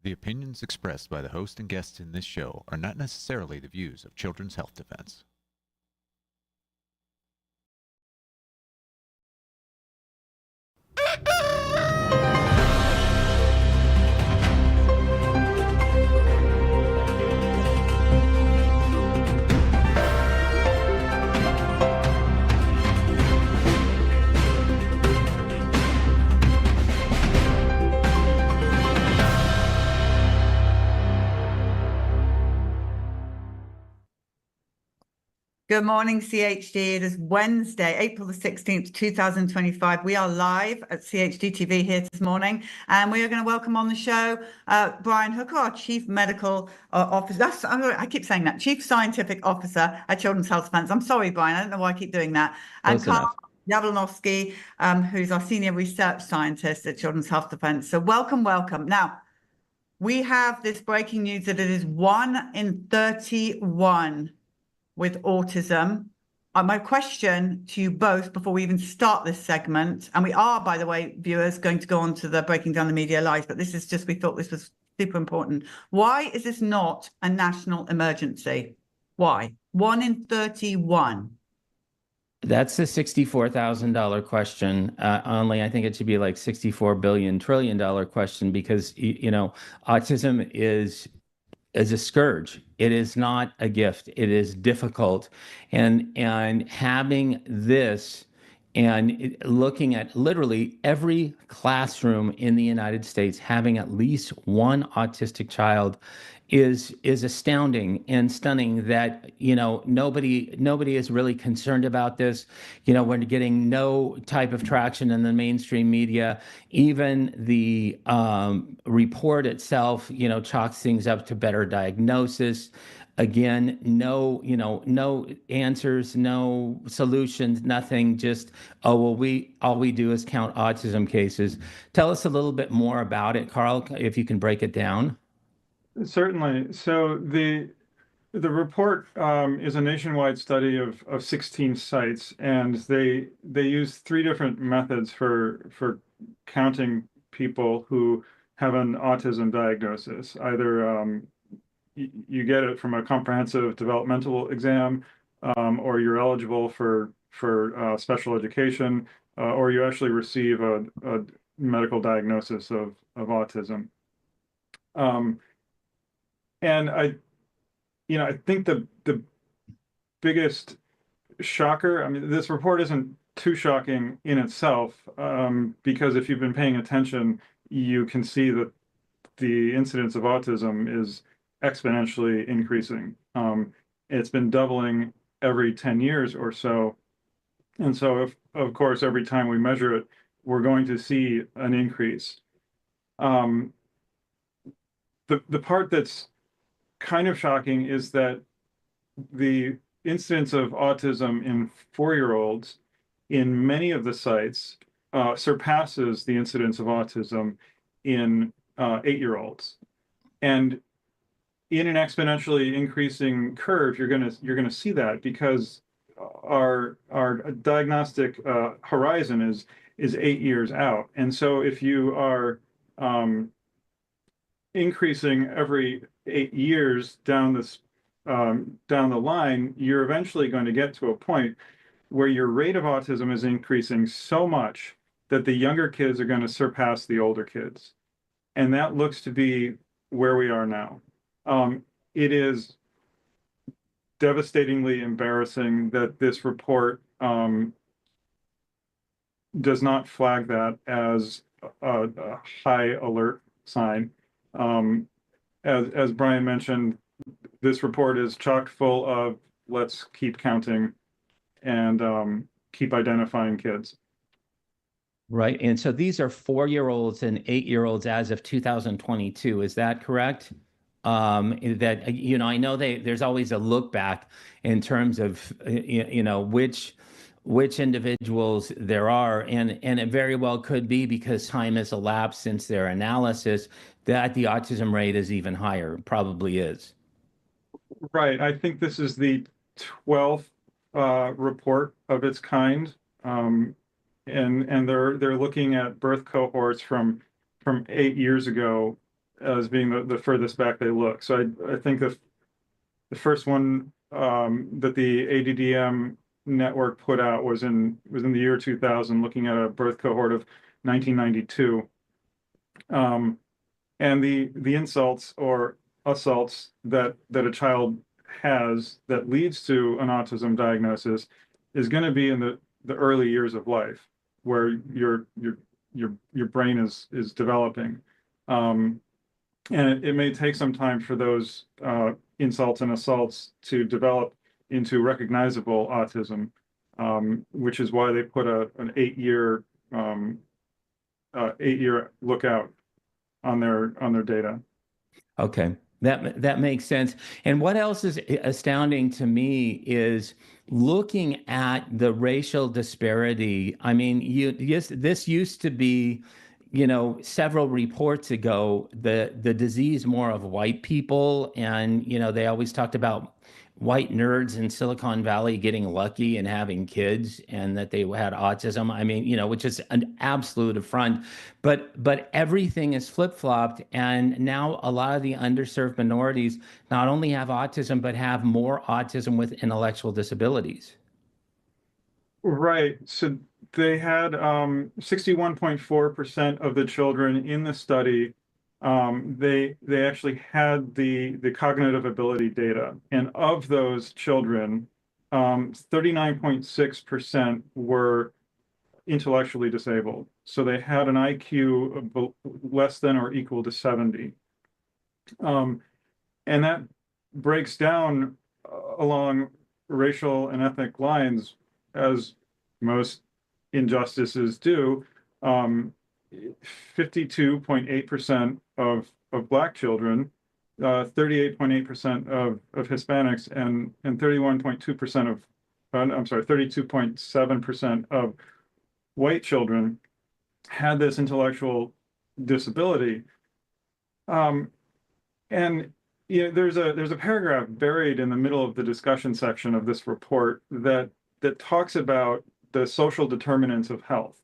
The opinions expressed by the host and guests in this show are not necessarily the views of Children's Health Defense. Good morning, CHD. It is Wednesday, April the 16th, 2025. We are live at CHD TV here this morning, and we are going to welcome on the show Brian Hooker, our Chief Medical Officer. I keep saying that, Chief Scientific Officer at Children's Health Defense. I'm sorry, Brian, I don't know why I keep doing that. And Karl Jablonowski, who's our Senior Research Scientist at Children's Health Defense. So welcome, welcome. Now, we have this breaking news that it is 1 in 31 with autism. My question to you both before we even start this segment, and we are, by the way, viewers, going to go on to the Breaking Down the Media Live, but this is just, we thought this was super important. Why is this not a national emergency? Why? 1 in 31. That's a $64,000 question. Only I think it should be like $64 trillion question, because, you know, autism is a scourge. It is not a gift. It is difficult. And having this and looking at literally every classroom in the United States having at least one autistic child is astounding and stunning. That, you know, nobody is really concerned about this. You know, we're getting no type of traction in the mainstream media. Even the report itself, you know, chalks things up to better diagnosis. Again, no answers, no solutions, nothing. Just, oh, well, all we do is count autism cases. Tell us a little bit more about it, Karl, if you can break it down. Certainly. So the report is a nationwide study of 16 sites, and they use 3 different methods for counting people who have an autism diagnosis. Either you get it from a comprehensive developmental exam, or you're eligible for special education, or you actually receive a medical diagnosis of autism. And I think the biggest shocker, I mean, this report isn't too shocking in itself, because if you've been paying attention, you can see that the incidence of autism is exponentially increasing. It's been doubling every 10 years or so. And so, of course, every time we measure it, we're going to see an increase. The part that's kind of shocking is that the incidence of autism in 4-year-olds in many of the sites surpasses the incidence of autism in 8-year-olds. And in an exponentially increasing curve, you're gonna see that, because our diagnostic horizon is 8 years out. And so if you are increasing every 8 years down the line, you're eventually going to get to a point where your rate of autism is increasing so much that the younger kids are going to surpass the older kids. And that looks to be where we are now. It is devastatingly embarrassing that this report does not flag that as a high alert sign. As Brian mentioned, this report is chock full of let's keep counting and keep identifying kids. Right. And so these are 4-year-olds and 8-year-olds as of 2022. Is that correct? That, you know, I know there's always a look back in terms of, which individuals there are. And it very well could be, because time has elapsed since their analysis, that the autism rate is even higher. Probably is. Right. I think this is the 12th report of its kind. And they're looking at birth cohorts from 8 years ago as being the furthest back they look. So I think the first one that the ADDM network put out was in the year 2000, looking at a birth cohort of 1992. And the insults or assaults that a child has that leads to an autism diagnosis is going to be in the early years of life, where your brain is developing. And it may take some time for those insults and assaults to develop into recognizable autism, which is why they put an 8-year lookout on their data. Okay, that makes sense. And what else is astounding to me is looking at the racial disparity. I mean, this used to be, several reports ago, the disease more of white people, and they always talked about white nerds in Silicon Valley getting lucky and having kids, and that they had autism. I mean, which is an absolute affront. But everything is flip-flopped, and now a lot of the underserved minorities not only have autism, but have more autism with intellectual disabilities. Right. So they had 61.4% of the children in the study. They actually had the cognitive ability data, and of those children, 39.6% were intellectually disabled. So they had an IQ of less than or equal to 70. And that breaks down along racial and ethnic lines, as most injustices do. 52.8% of Black children, 38.8% of Hispanics, and 31.2% of, I'm sorry, 32.7% of white children had this intellectual disability. And there's a paragraph buried in the middle of the discussion section of this report that talks about the social determinants of health.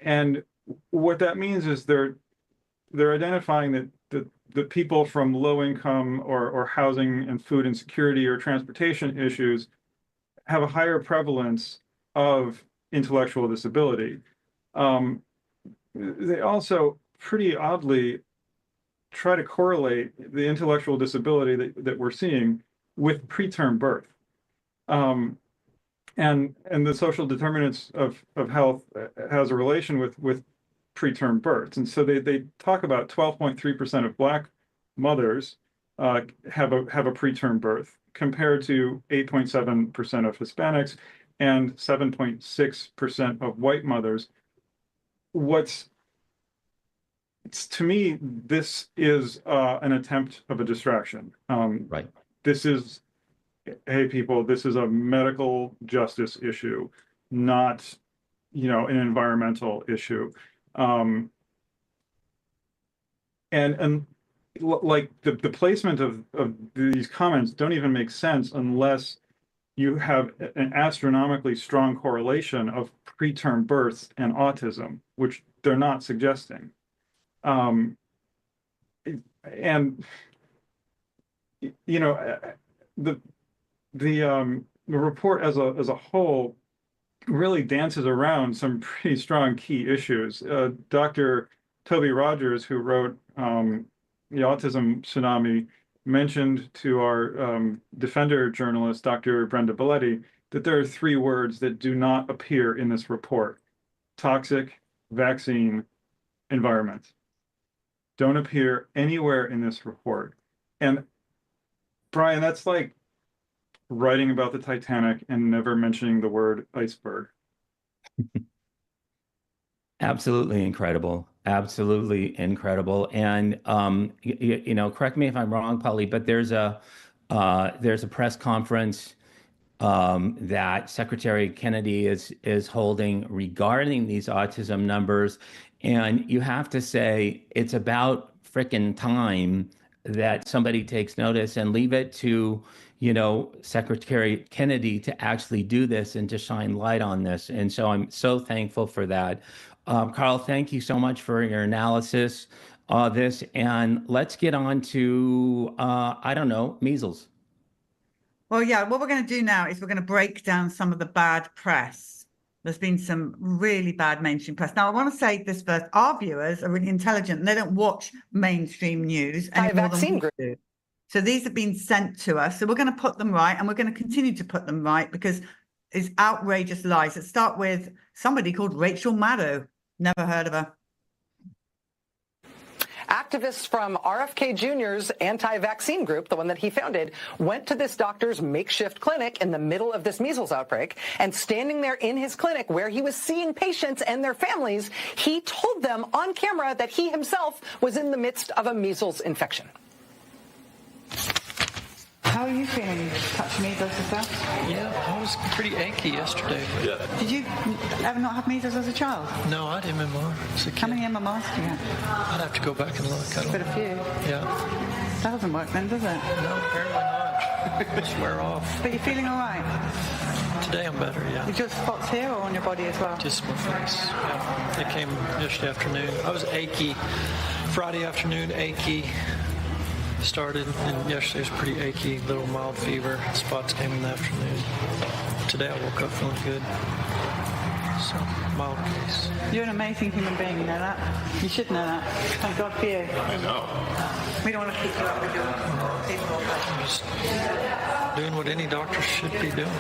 And what that means is they're identifying that the people from low income or housing and food insecurity or transportation issues have a higher prevalence of intellectual disability. They also pretty oddly try to correlate the intellectual disability that we're seeing with preterm birth. And the social determinants of health has a relation with preterm births. And so they talk about 12.3% of Black mothers have a preterm birth, compared to 8.7% of Hispanics and 7.6% of white mothers. To me, this is an attempt of a distraction. Right. This is, hey, people, this is a medical justice issue, not, an environmental issue. And like the placement of these comments don't even make sense unless you have an astronomically strong correlation of preterm births and autism, which they're not suggesting. And the report as a whole really dances around some pretty strong key issues. Dr. Toby Rogers, who wrote the Autism Tsunami, mentioned to our Defender journalist, Dr. Brenda Belletti, that there are 3 words that do not appear in this report: toxic, vaccine, environment. Don't appear anywhere in this report. And Brian, that's like writing about the Titanic and never mentioning the word iceberg. Absolutely incredible. Absolutely incredible. And correct me if I'm wrong, Polly, but there's a press conference that Secretary Kennedy is holding regarding these autism numbers, and you have to say it's about frickin' time that somebody takes notice and leave it to Secretary Kennedy to actually do this and to shine light on this. And so I'm so thankful for that. Karl, thank you so much for your analysis. this, and let's get on to, I don't know, measles. Well, yeah, what we're going to do now is we're going to break down some of the bad press. There's been some really bad mainstream press. Now, I want to say this first. Our viewers are really intelligent and they don't watch mainstream news any more than we do. So these have been sent to us. So we're going to put them right, and we're going to continue to put them right because it's outrageous lies. Let's start with somebody called Rachel Maddow. Never heard of her. Activists from RFK Jr.'s anti-vaccine group, the one that he founded, went to this doctor's makeshift clinic in the middle of this measles outbreak, and standing there in his clinic where he was seeing patients and their families, he told them on camera that he himself was in the midst of a measles infection. How are you feeling? Touch measles yourself? Yeah, I was pretty achy yesterday. But Did you ever not have measles as a child? no, I had MMR as a kid. How many MMRs do you have? I'd have to go back and look. I But a don't. few. Yeah, That doesn't work then, does it? no, apparently not. Just wear off. But you're feeling all right? Today I'm better. Yeah, You just spots here or on your body as well? just my face. Yeah, they came yesterday afternoon. I was achy. Friday afternoon, achy. Started, and yesterday was pretty achy, little mild fever. Spots came in the afternoon. Today I woke up feeling good. So, mild case. You're an amazing human being, you know that? You should know that. Thank God for you. I know. We don't want to keep you up with your people. I'm just doing what any doctor should be doing.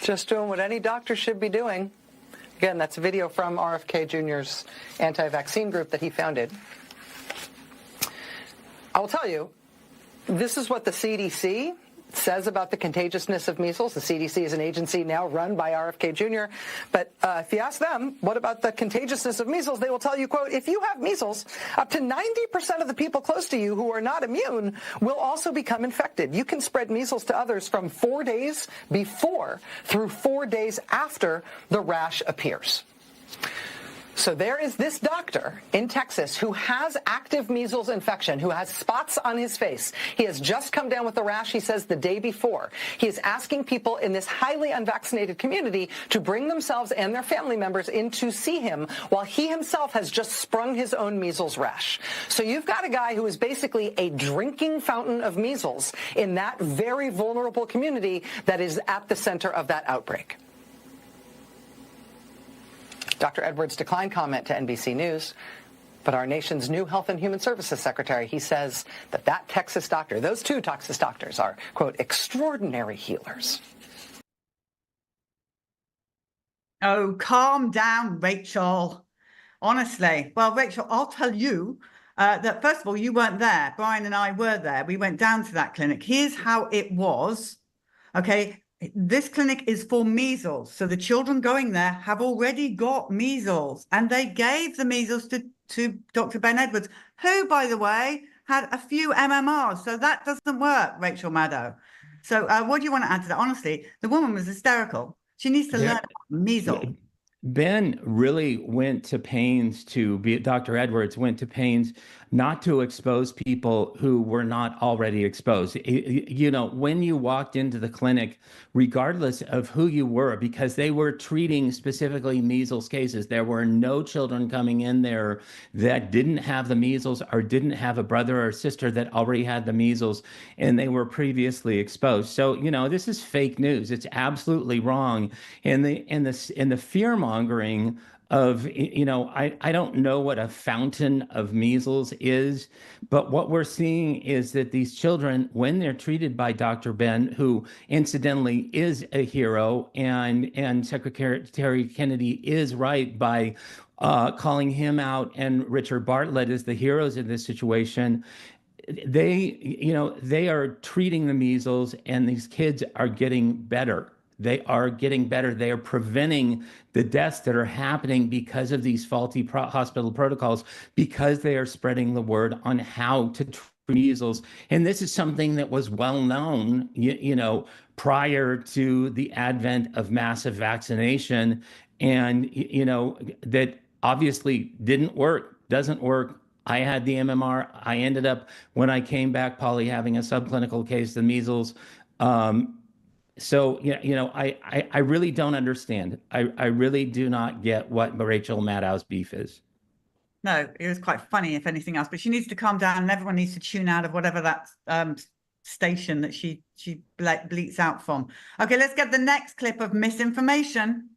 Just doing what any doctor should be doing. Again, that's a video from RFK Jr.'s anti-vaccine group that he founded. I will tell you, this is what the CDC says about the contagiousness of measles. The CDC is an agency now run by RFK Jr. But if you ask them, what about the contagiousness of measles, they will tell you, quote, if you have measles, up to 90% of the people close to you who are not immune will also become infected. You can spread measles to others from 4 days before through 4 days after the rash appears. So there is this doctor in Texas who has active measles infection, who has spots on his face. He has just come down with the rash, he says, the day before. He is asking people in this highly unvaccinated community to bring themselves and their family members in to see him while he himself has just sprung his own measles rash. So you've got a guy who is basically a drinking fountain of measles in that very vulnerable community that is at the center of that outbreak. Dr. Edwards declined comment to NBC News, but our nation's new Health and Human Services Secretary, he says that Texas doctor, those two Texas doctors are, quote, extraordinary healers. Oh, calm down, Rachel. Honestly. Well, Rachel, I'll tell you that, first of all, you weren't there. Brian and I were there. We went down to that clinic. Here's how it was. Okay. This clinic is for measles. So the children going there have already got measles, and they gave the measles to Dr. Ben Edwards, who, by the way, had a few MMRs. So that doesn't work, Rachel Maddow. So what do you want to add to that? Honestly, the woman was hysterical. She needs to learn about measles. Ben really went to pains Dr. Edwards went to pains not to expose people who were not already exposed. You know, when you walked into the clinic, regardless of who you were, because they were treating specifically measles cases, there were no children coming in there that didn't have the measles or didn't have a brother or sister that already had the measles and they were previously exposed. So, you know, this is fake news. It's absolutely wrong. And the fear mongering of, you know, I don't know what a fountain of measles is, but what we're seeing is that these children, when they're treated by Dr. Ben, who incidentally is a hero, and Secretary Kennedy is right by calling him out and Richard Bartlett as the heroes in this situation, they are treating the measles, and these kids are getting better. They are getting better. They are preventing the deaths that are happening because of these faulty hospital protocols, because they are spreading the word on how to treat measles. And this is something that was well known, you know, prior to the advent of massive vaccination, and, you know, that obviously didn't work, doesn't work. I had the MMR. I ended up, when I came back, probably having a subclinical case of measles. So, you know, I really don't understand. I really do not get what Rachel Maddow's beef is. No, it was quite funny, if anything else. But she needs to calm down, and everyone needs to tune out of whatever that station that she bleats out from. Okay, let's get the next clip of misinformation.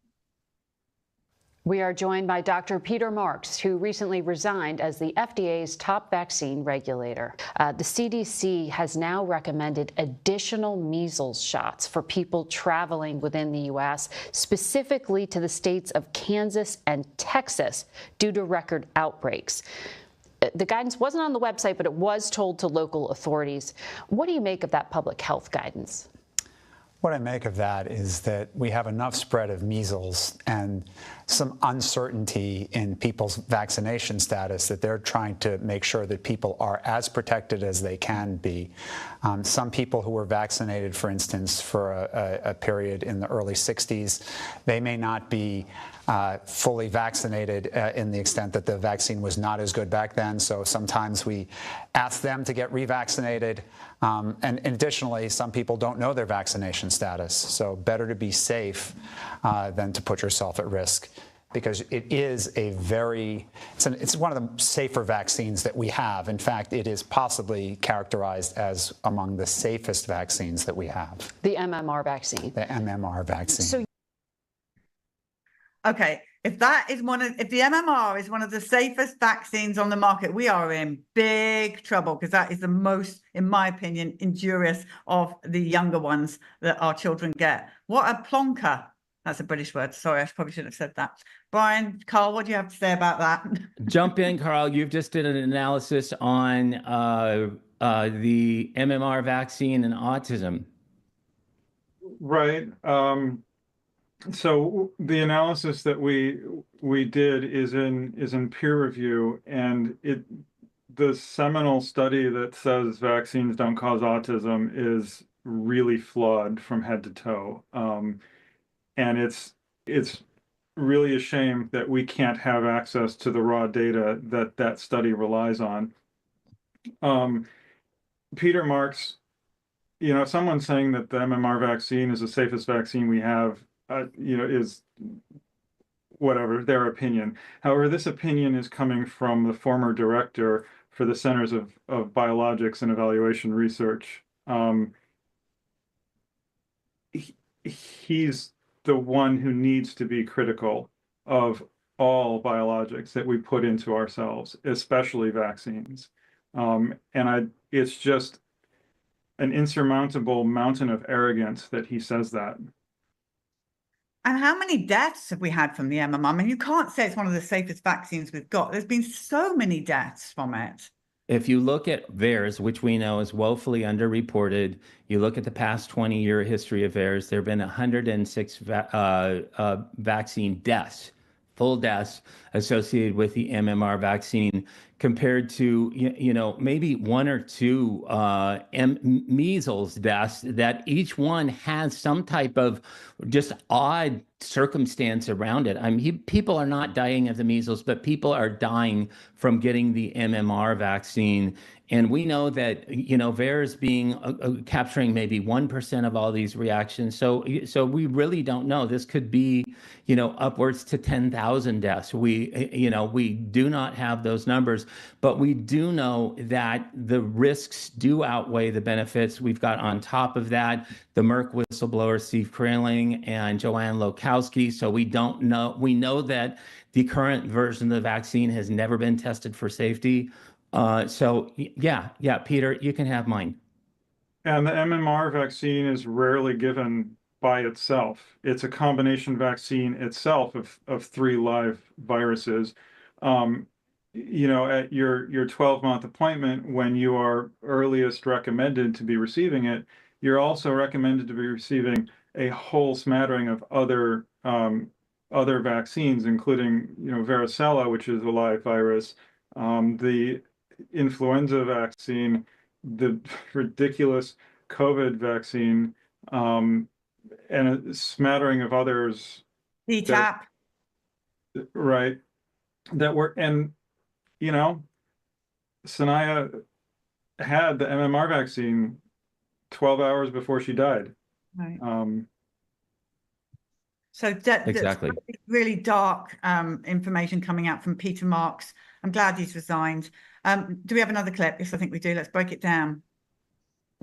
We are joined by Dr. Peter Marks, who recently resigned as the FDA's top vaccine regulator. The CDC has now recommended additional measles shots for people traveling within the U.S., specifically to the states of Kansas and Texas, due to record outbreaks. The guidance wasn't on the website, but it was told to local authorities. What do you make of that public health guidance? What I make of that is that we have enough spread of measles and some uncertainty in people's vaccination status that they're trying to make sure that people are as protected as they can be. Some people who were vaccinated, for instance, for a period in the early 60s, they may not be fully vaccinated in the extent that the vaccine was not as good back then. So sometimes we ask them to get revaccinated. And additionally, some people don't know their vaccination status. So better to be safe than to put yourself at risk, because it is it's one of the safer vaccines that we have. In fact, it is possibly characterized as among the safest vaccines that we have. The MMR vaccine. The MMR vaccine. So Okay, if the MMR is one of the safest vaccines on the market, we are in big trouble, because that is the most, in my opinion, injurious of the younger ones that our children get. What a plonker. That's a British word. Sorry, I probably shouldn't have said that. Brian, Karl, what do you have to say about that? Jump in, Karl. You've just did an analysis on the MMR vaccine and autism. Right. So the analysis that we did is in peer review, and the seminal study that says vaccines don't cause autism is really flawed from head to toe. And it's really a shame that we can't have access to the raw data that study relies on. Peter Marks, if someone's saying that the MMR vaccine is the safest vaccine we have, is whatever, their opinion. However, this opinion is coming from the former director for the Centers of Biologics and Evaluation Research. He's the one who needs to be critical of all biologics that we put into ourselves, especially vaccines. It's just an insurmountable mountain of arrogance that he says that. And how many deaths have we had from the MMR? I mean, you can't say it's one of the safest vaccines we've got. There's been so many deaths from it. If you look at VAERS, which we know is woefully underreported, you look at the past 20-year history of VAERS, there have been 106 vaccine deaths, full deaths associated with the MMR vaccine, compared to maybe one or two measles deaths, that each one has some type of just odd circumstance around it. I mean, people are not dying of the measles, but people are dying from getting the MMR vaccine. And we know that, VAERS being capturing maybe 1% of all these reactions. So we really don't know. This could be, upwards to 10,000 deaths. We do not have those numbers, but we do know that the risks do outweigh the benefits. We've got on top of that the Merck whistleblower Steve Kreiling and Joanne Lokowski. So we don't know. We know that the current version of the vaccine has never been tested for safety. Yeah, Peter, you can have mine. And the MMR vaccine is rarely given by itself. It's a combination vaccine itself of 3 live viruses. At your 12-month appointment, when you are earliest recommended to be receiving it, you're also recommended to be receiving a whole smattering of other vaccines, including varicella, which is a live virus, the influenza vaccine, the ridiculous COVID vaccine, and a smattering of others. DTaP. Right. That were, and Sanaya had the MMR vaccine 12 hours before she died. Right. Exactly. Really dark information coming out from Peter Marks. I'm glad he's resigned. Do we have another clip? Yes, I think we do. Let's break it down.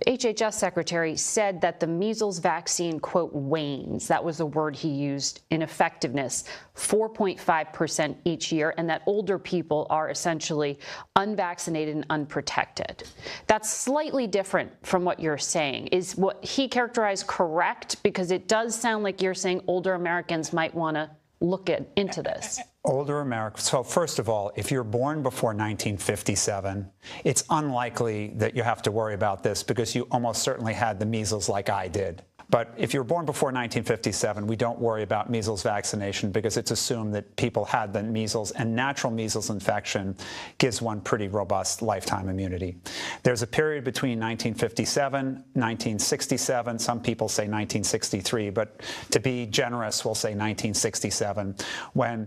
HHS secretary said that the measles vaccine, quote, wanes. That was the word he used in effectiveness, 4.5% each year, and that older people are essentially unvaccinated and unprotected. That's slightly different from what you're saying. Is what he characterized correct? Because it does sound like you're saying older Americans might want to look into this. Older Americans. So first of all, if you're born before 1957, it's unlikely that you have to worry about this because you almost certainly had the measles like I did. But if you're born before 1957, we don't worry about measles vaccination because it's assumed that people had the measles, and natural measles infection gives one pretty robust lifetime immunity. There's a period between 1957, 1967, some people say 1963, but to be generous, we'll say 1967, when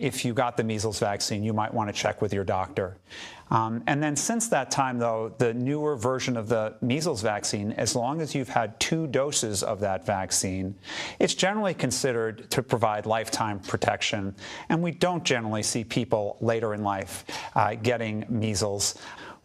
if you got the measles vaccine, you might want to check with your doctor. And then since that time, though, the newer version of the measles vaccine, as long as you've had 2 doses of that vaccine, it's generally considered to provide lifetime protection. And we don't generally see people later in life getting measles.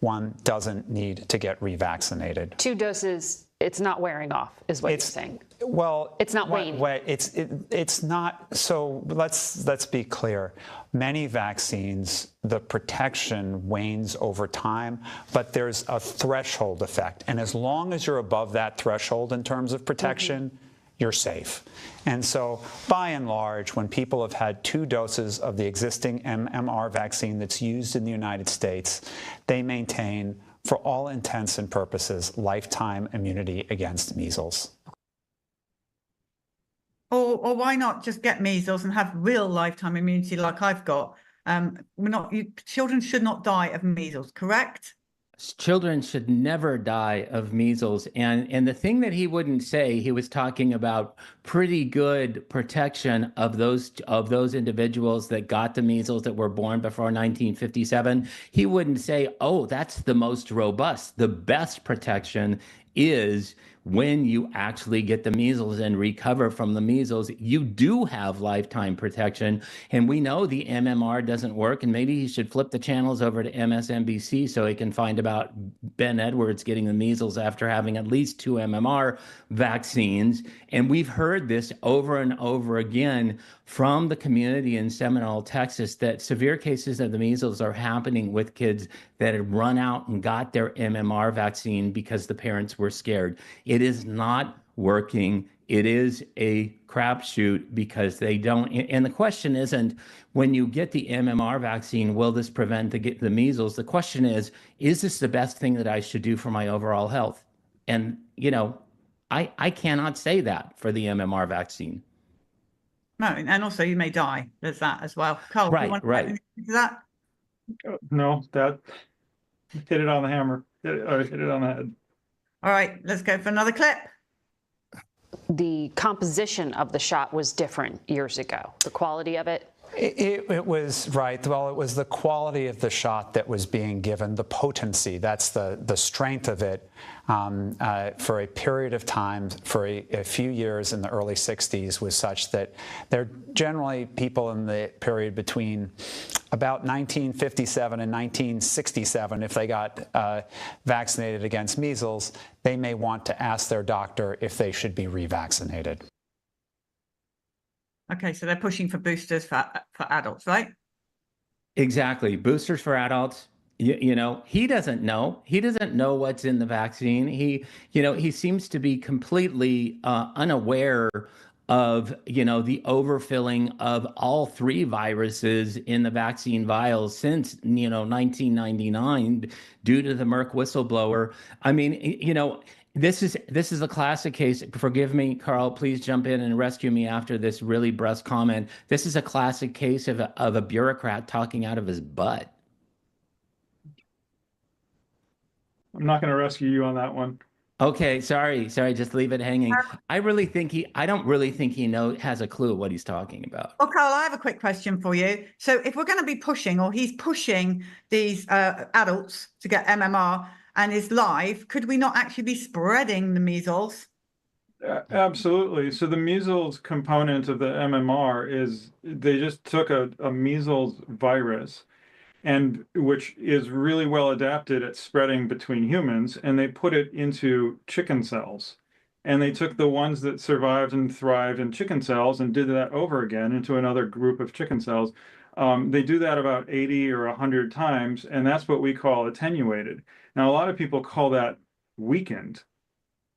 One doesn't need to get revaccinated. 2 doses, it's not wearing off, is what you're saying. Well, it's not waning. It's not. So let's be clear. Many vaccines, the protection wanes over time, but there's a threshold effect. And as long as you're above that threshold in terms of protection, you're safe. And so, by and large, when people have had 2 doses of the existing MMR vaccine that's used in the United States, they maintain, for all intents and purposes, lifetime immunity against measles. Or why not just get measles and have real lifetime immunity like I've got? Children should not die of measles, correct? Children should never die of measles. And the thing that he wouldn't say, he was talking about pretty good protection of those individuals that got the measles that were born before 1957. He wouldn't say, oh, that's the most robust. The best protection is when you actually get the measles and recover from the measles, you do have lifetime protection. And we know the MMR doesn't work, and maybe he should flip the channels over to MSNBC so he can find about Ben Edwards getting the measles after having at least 2 MMR vaccines. And we've heard this over and over again from the community in Seminole, Texas, that severe cases of the measles are happening with kids that had run out and got their MMR vaccine because the parents were scared. It is not working. It is a crapshoot because they don't. And the question isn't, when you get the MMR vaccine, will this prevent the measles? The question is this the best thing that I should do for my overall health? And, I cannot say that for the MMR vaccine. No, and also you may die. There's that as well. Karl, right. Is that? No, that hit it on the hammer. Hit it on the head. All right, let's go for another clip. The composition of the shot was different years ago. The quality of it. It was right. Well, it was the quality of the shot that was being given, the potency. That's the strength of it. For a period of time, for a few years in the early 60s, was such that they're generally people in the period between about 1957 and 1967, if they got vaccinated against measles, they may want to ask their doctor if they should be revaccinated. Okay, so they're pushing for boosters for adults, right? Exactly. Boosters for adults. He doesn't know. He doesn't know what's in the vaccine. He seems to be completely unaware of, the overfilling of all 3 viruses in the vaccine vials since, 1999 due to the Merck whistleblower. I mean, this is a classic case. Forgive me, Karl, please jump in and rescue me after this really brusque comment. This is a classic case of a bureaucrat talking out of his butt. I'm not going to rescue you on that one. Okay, sorry, just leave it hanging. I don't really think he has a clue what he's talking about. Well, Karl, I have a quick question for you. So if we're going to be pushing, or he's pushing these adults to get MMR and is live, could we not actually be spreading the measles? Absolutely. So the measles component of the MMR is they just took a measles virus and which is really well adapted at spreading between humans, and they put it into chicken cells. And they took the ones that survived and thrived in chicken cells and did that over again into another group of chicken cells. They do that about 80 or 100 times, and that's what we call attenuated. Now, a lot of people call that weakened.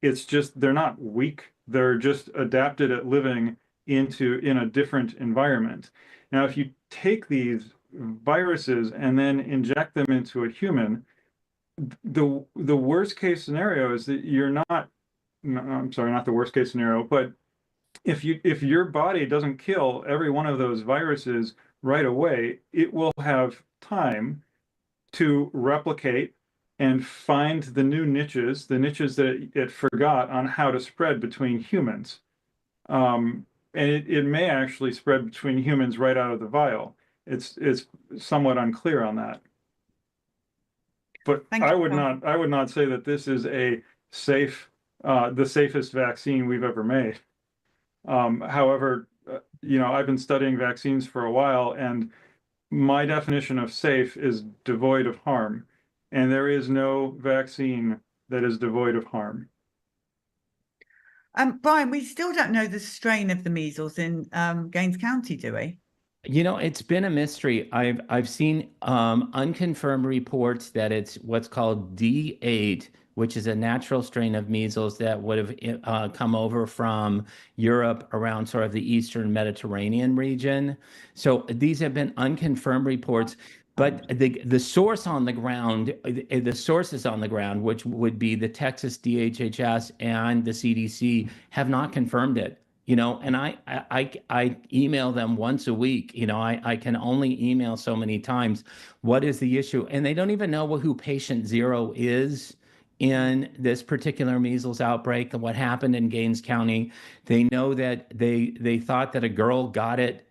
It's just, they're not weak. They're just adapted at living in a different environment. Now, if you take these viruses and then inject them into a human, the worst case scenario is that you're not, no, I'm sorry, not the worst case scenario, but if your body doesn't kill every one of those viruses right away, it will have time to replicate and find the new niches, the niches that it forgot on how to spread between humans. And it may actually spread between humans right out of the vial. It's somewhat unclear on that. But I would not say that this is a safe, the safest vaccine we've ever made. However, I've been studying vaccines for a while, and my definition of safe is devoid of harm. And there is no vaccine that is devoid of harm. Brian, we still don't know the strain of the measles in Gaines County, do we? It's been a mystery. I've seen unconfirmed reports that it's what's called D8, which is a natural strain of measles that would have come over from Europe around sort of the Eastern Mediterranean region. So these have been unconfirmed reports. But the source on the ground, the sources on the ground, which would be the Texas DHHS and the CDC, have not confirmed it. And I email them once a week. I can only email so many times. What is the issue? And they don't even know who patient 0 is in this particular measles outbreak. What happened in Gaines County. They know that they thought that a girl got it,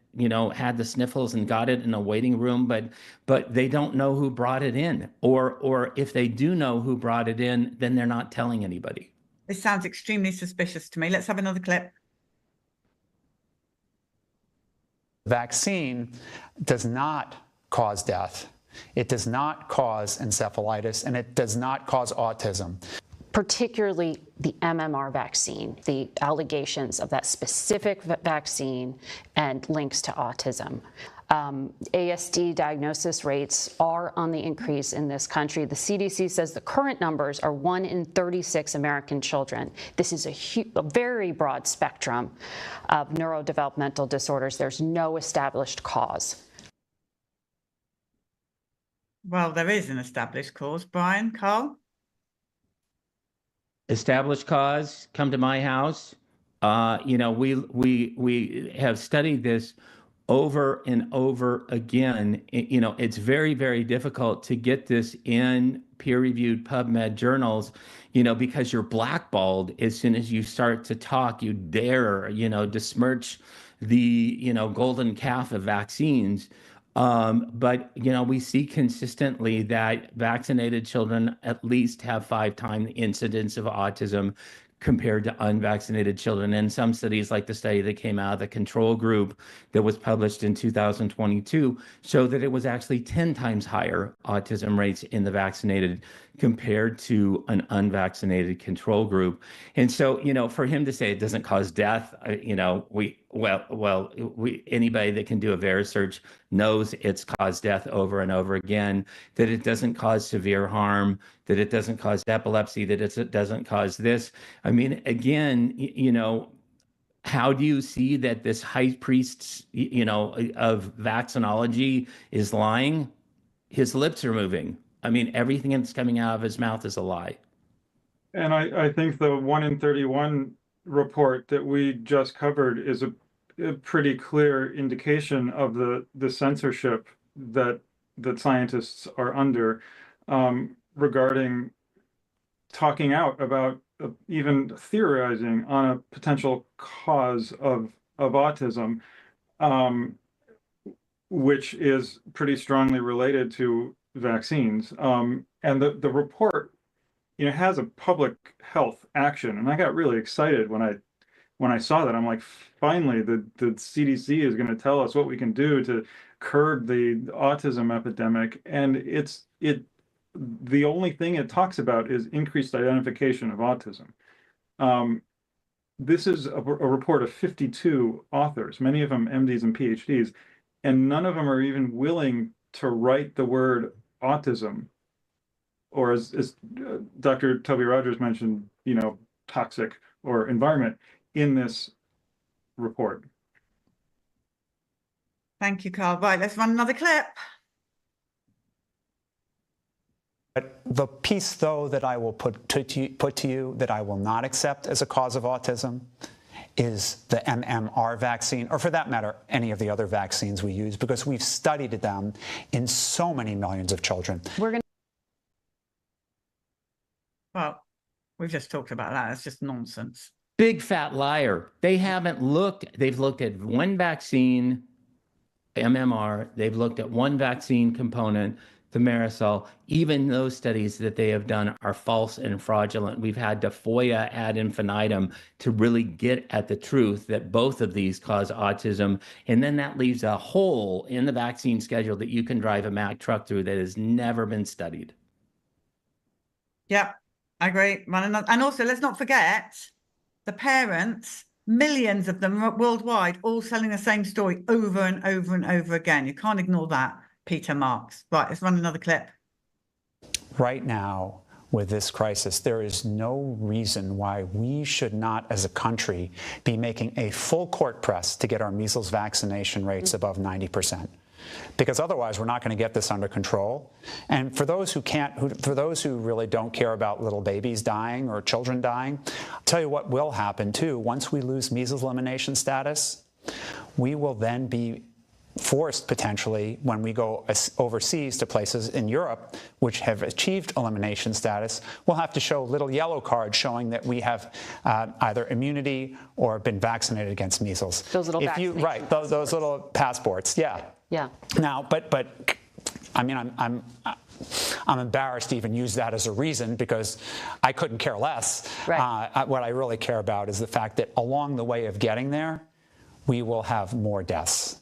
had the sniffles and got it in a waiting room, but they don't know who brought it in, or if they do know who brought it in, then they're not telling anybody. This sounds extremely suspicious to me. Let's have another clip. Vaccine does not cause death. It does not cause encephalitis, and it does not cause autism. Particularly the MMR vaccine, the allegations of that specific vaccine and links to autism. ASD diagnosis rates are on the increase in this country. The CDC says the current numbers are 1 in 36 American children. This is a very broad spectrum of neurodevelopmental disorders. There's no established cause. Well, there is an established cause. Brian, Karl? Established cause, come to my house. We have studied this over and over again. It's very, very difficult to get this in peer-reviewed PubMed journals, because you're blackballed as soon as you start to talk. You dare, besmirch the, golden calf of vaccines. But we see consistently that vaccinated children at least have 5 times the incidence of autism compared to unvaccinated children. And some studies, like the study that came out of the control group that was published in 2022, show that it was actually 10 times higher autism rates in the vaccinated compared to an unvaccinated control group. And so, for him to say it doesn't cause death, anybody that can do a VeriSearch knows it's caused death over and over again, that it doesn't cause severe harm, that it doesn't cause epilepsy, that it doesn't cause this. I mean, again, how do you see that this high priest, of vaccinology is lying? His lips are moving. I mean, everything that's coming out of his mouth is a lie. And I think the 1 in 31 report that we just covered is a pretty clear indication of the censorship that scientists are under regarding talking out about even theorizing on a potential cause of autism, which is pretty strongly related to vaccines. And the report, has a public health action. And I got really excited when I when I saw that, I'm like, finally, the CDC is going to tell us what we can do to curb the autism epidemic. And the only thing it talks about is increased identification of autism. This is a report of 52 authors, many of them MDs and PhDs, and none of them are even willing to write the word autism, or as Dr. Toby Rogers mentioned, toxic or environment in this report. Thank you, Karl. Right, let's run another clip. But the piece, though, that I will put to you that I will not accept as a cause of autism is the MMR vaccine, or for that matter, any of the other vaccines we use, because we've studied them in so many millions of children. Well, we've just talked about that. It's just nonsense. Big fat liar. They haven't looked. They've looked at one vaccine, MMR. They've looked at one vaccine component, the Marisol. Even those studies that they have done are false and fraudulent. We've had to FOIA ad infinitum to really get at the truth that both of these cause autism. And then that leaves a hole in the vaccine schedule that you can drive a Mack truck through that has never been studied. Yep, I agree. And also, let's not forget the parents, millions of them worldwide, all selling the same story over and over and over again. You can't ignore that, Peter Marks. Right, let's run another clip. Right now, with this crisis, there is no reason why we should not, as a country, be making a full court press to get our measles vaccination rates above 90%. Because otherwise, we're not going to get this under control. And for those who for those who really don't care about little babies dying or children dying, I'll tell you what will happen too. Once we lose measles elimination status, we will then be forced potentially, when we go overseas to places in Europe which have achieved elimination status, we'll have to show little yellow cards showing that we have either immunity or been vaccinated against measles. Those little right, those little passports, yeah. Yeah. Now, but I mean, I'm embarrassed to even use that as a reason, because I couldn't care less. Right. What I really care about is the fact that along the way of getting there, we will have more deaths.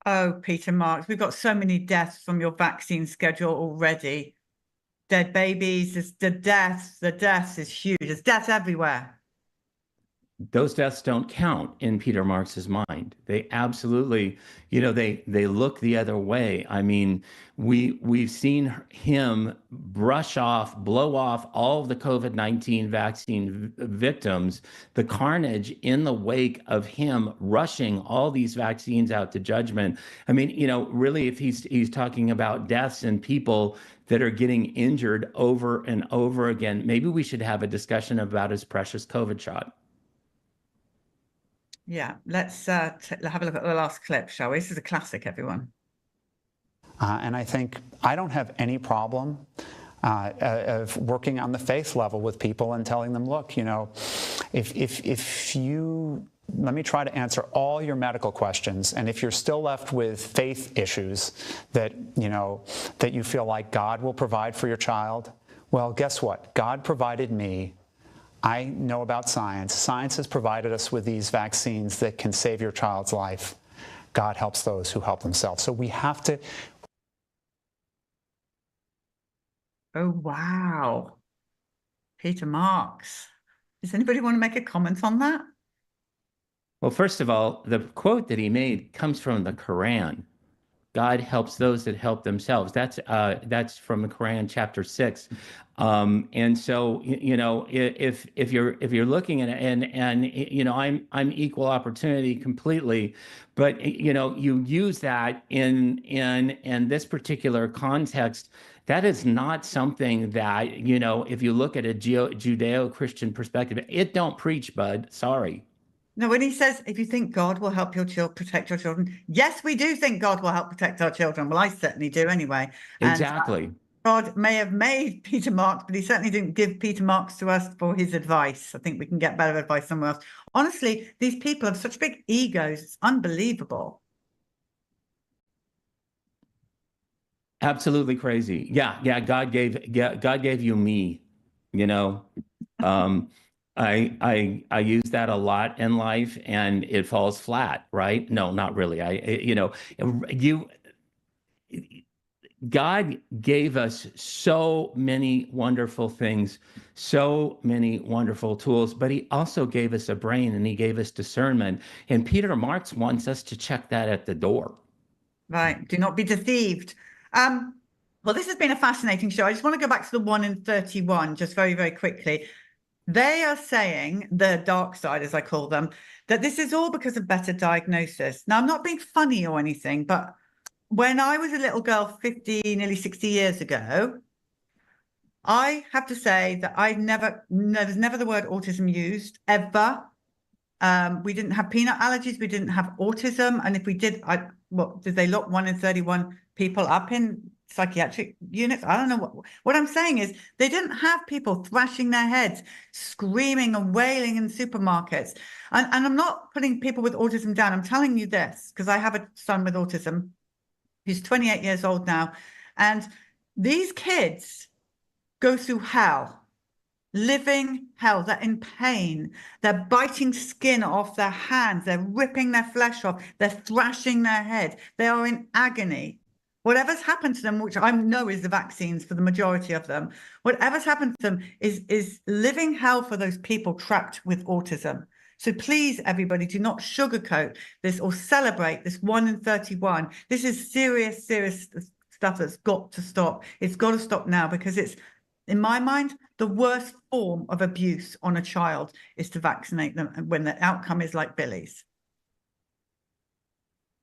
Oh, Peter Marks, we've got so many deaths from your vaccine schedule already. Dead babies, the deaths is huge. There's deaths everywhere. Those deaths don't count in Peter Marks's mind. They absolutely, they look the other way. I mean, we've seen him blow off all of the COVID-19 vaccine victims, the carnage in the wake of him rushing all these vaccines out to judgment. I mean, really, if he's talking about deaths and people that are getting injured over and over again, maybe we should have a discussion about his precious COVID shot. Yeah, let's have a look at the last clip, shall we? This is a classic, everyone. And I think I don't have any problem of working on the faith level with people and telling them, look, if you, let me try to answer all your medical questions, and if you're still left with faith issues that you feel like God will provide for your child, well, guess what? God provided me. I know about science. Science has provided us with these vaccines that can save your child's life. God helps those who help themselves. So we have to. Oh, wow. Peter Marks. Does anybody want to make a comment on that? Well, first of all, the quote that he made comes from the Quran. God helps those that help themselves. That's from the Quran, chapter 6. And so, if you're looking at it, and I'm equal opportunity completely, but you use that in this particular context. That is not something that, if you look at a Judeo-Christian perspective, it don't preach, bud. Sorry. No, when he says, if you think God will help your protect your children, yes, we do think God will help protect our children. Well, I certainly do anyway. Exactly. And God may have made Peter Marks, but he certainly didn't give Peter Marks to us for his advice. I think we can get better advice somewhere else. Honestly, these people have such big egos. It's unbelievable. Absolutely crazy. Yeah. God gave you me, I use that a lot in life, and it falls flat, right? No, not really. God gave us so many wonderful things, so many wonderful tools, but he also gave us a brain and he gave us discernment. And Peter Marks wants us to check that at the door. Right. Do not be deceived. Well, this has been a fascinating show. I just want to go back to the 1 in 31 just very, very quickly. They are saying, the dark side, as I call them, that this is all because of better diagnosis. Now, I'm not being funny or anything, but when I was a little girl 50, nearly 60 years ago, I have to say that there's never the word autism used, ever. We didn't have peanut allergies. We didn't have autism. And if we did, did they lock 1 in 31 people up in psychiatric units? I don't know. What I'm saying is they didn't have people thrashing their heads, screaming and wailing in supermarkets. And I'm not putting people with autism down. I'm telling you this because I have a son with autism who's 28 years old now. And these kids go through hell. Living hell. They're in pain. They're biting skin off their hands. They're ripping their flesh off. They're thrashing their head. They are in agony. Whatever's happened to them, which I know is the vaccines for the majority of them, whatever's happened to them is living hell for those people trapped with autism. So please, everybody, do not sugarcoat this or celebrate this 1 in 31. This is serious, serious stuff that's got to stop. It's got to stop now because it's, in my mind, the worst form of abuse on a child is to vaccinate them when the outcome is like Billy's.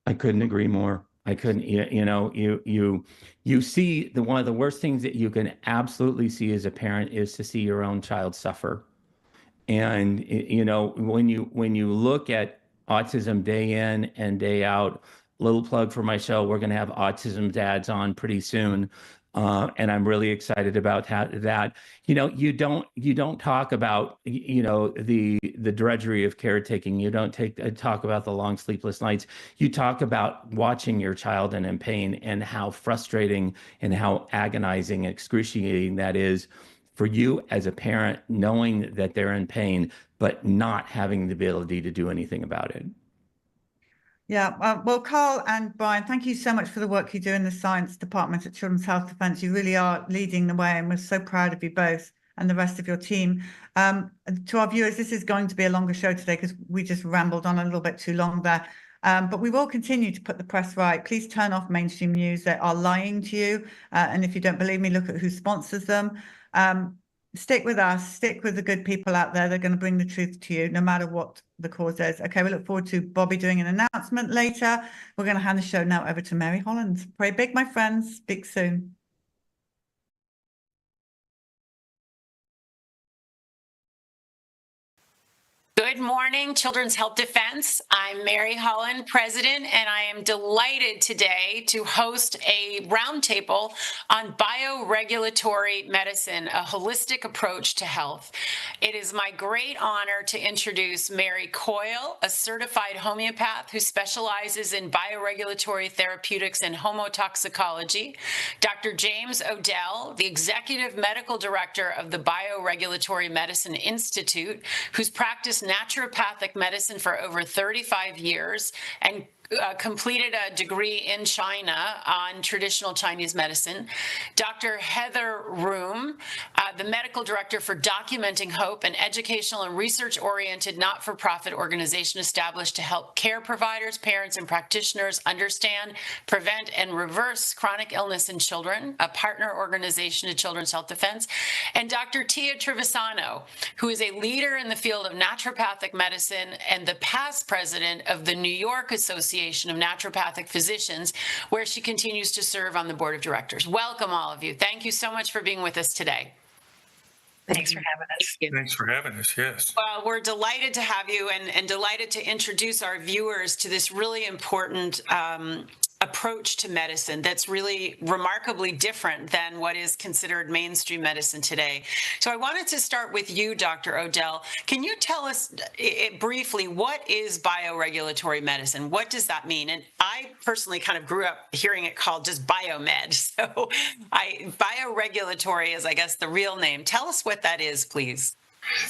I couldn't agree more. I couldn't, you see one of the worst things that you can absolutely see as a parent is to see your own child suffer. And, when you look at autism day in and day out, little plug for my show, we're going to have Autism Dads on pretty soon. And I'm really excited about that. You don't talk about, the drudgery of caretaking. You don't talk about the long sleepless nights. You talk about watching your child in pain and how frustrating and how agonizing, excruciating that is for you as a parent, knowing that they're in pain, but not having the ability to do anything about it. Yeah, well, Karl and Brian, thank you so much for the work you do in the science department at Children's Health Defence. You really are leading the way, and we're so proud of you both and the rest of your team. To our viewers, this is going to be a longer show today because we just rambled on a little bit too long there. But we will continue to put the press right. Please turn off mainstream news. They are lying to you. And if you don't believe me, look at who sponsors them. Stick with us, stick with the good people out there. They're going to bring the truth to you, no matter what the cause is. Okay, we look forward to Bobby doing an announcement later. We're going to hand the show now over to Mary Holland. Pray big, my friends. Speak soon. Good morning, Children's Health Defense. I'm Mary Holland, President, and I am delighted today to host a roundtable on bioregulatory medicine, a holistic approach to health. It is my great honor to introduce Mary Coyle, a certified homeopath who specializes in bioregulatory therapeutics and homotoxicology, Dr. James Odell, the Executive Medical Director of the Bioregulatory Medicine Institute, who's practiced naturopathic medicine for over 35 years and completed a degree in China on traditional Chinese medicine. Dr. Heather Room, the medical director for Documenting Hope, an educational and research-oriented not-for-profit organization established to help care providers, parents, and practitioners understand, prevent, and reverse chronic illness in children, a partner organization to Children's Health Defense. And Dr. Tia Trevisano, who is a leader in the field of naturopathic medicine and the past president of the New York Association of Naturopathic Physicians, where she continues to serve on the board of directors. Welcome, all of you. Thank you so much for being with us today. Thanks for having us. Thanks for having us, yes. Well, we're delighted to have you and delighted to introduce our viewers to this really important approach to medicine that's really remarkably different than what is considered mainstream medicine today. So I wanted to start with you, Dr. Odell. Can you tell us briefly, what is bioregulatory medicine? What does that mean? And I personally kind of grew up hearing it called just biomed. So bioregulatory is, I guess, the real name. Tell us what that is, please.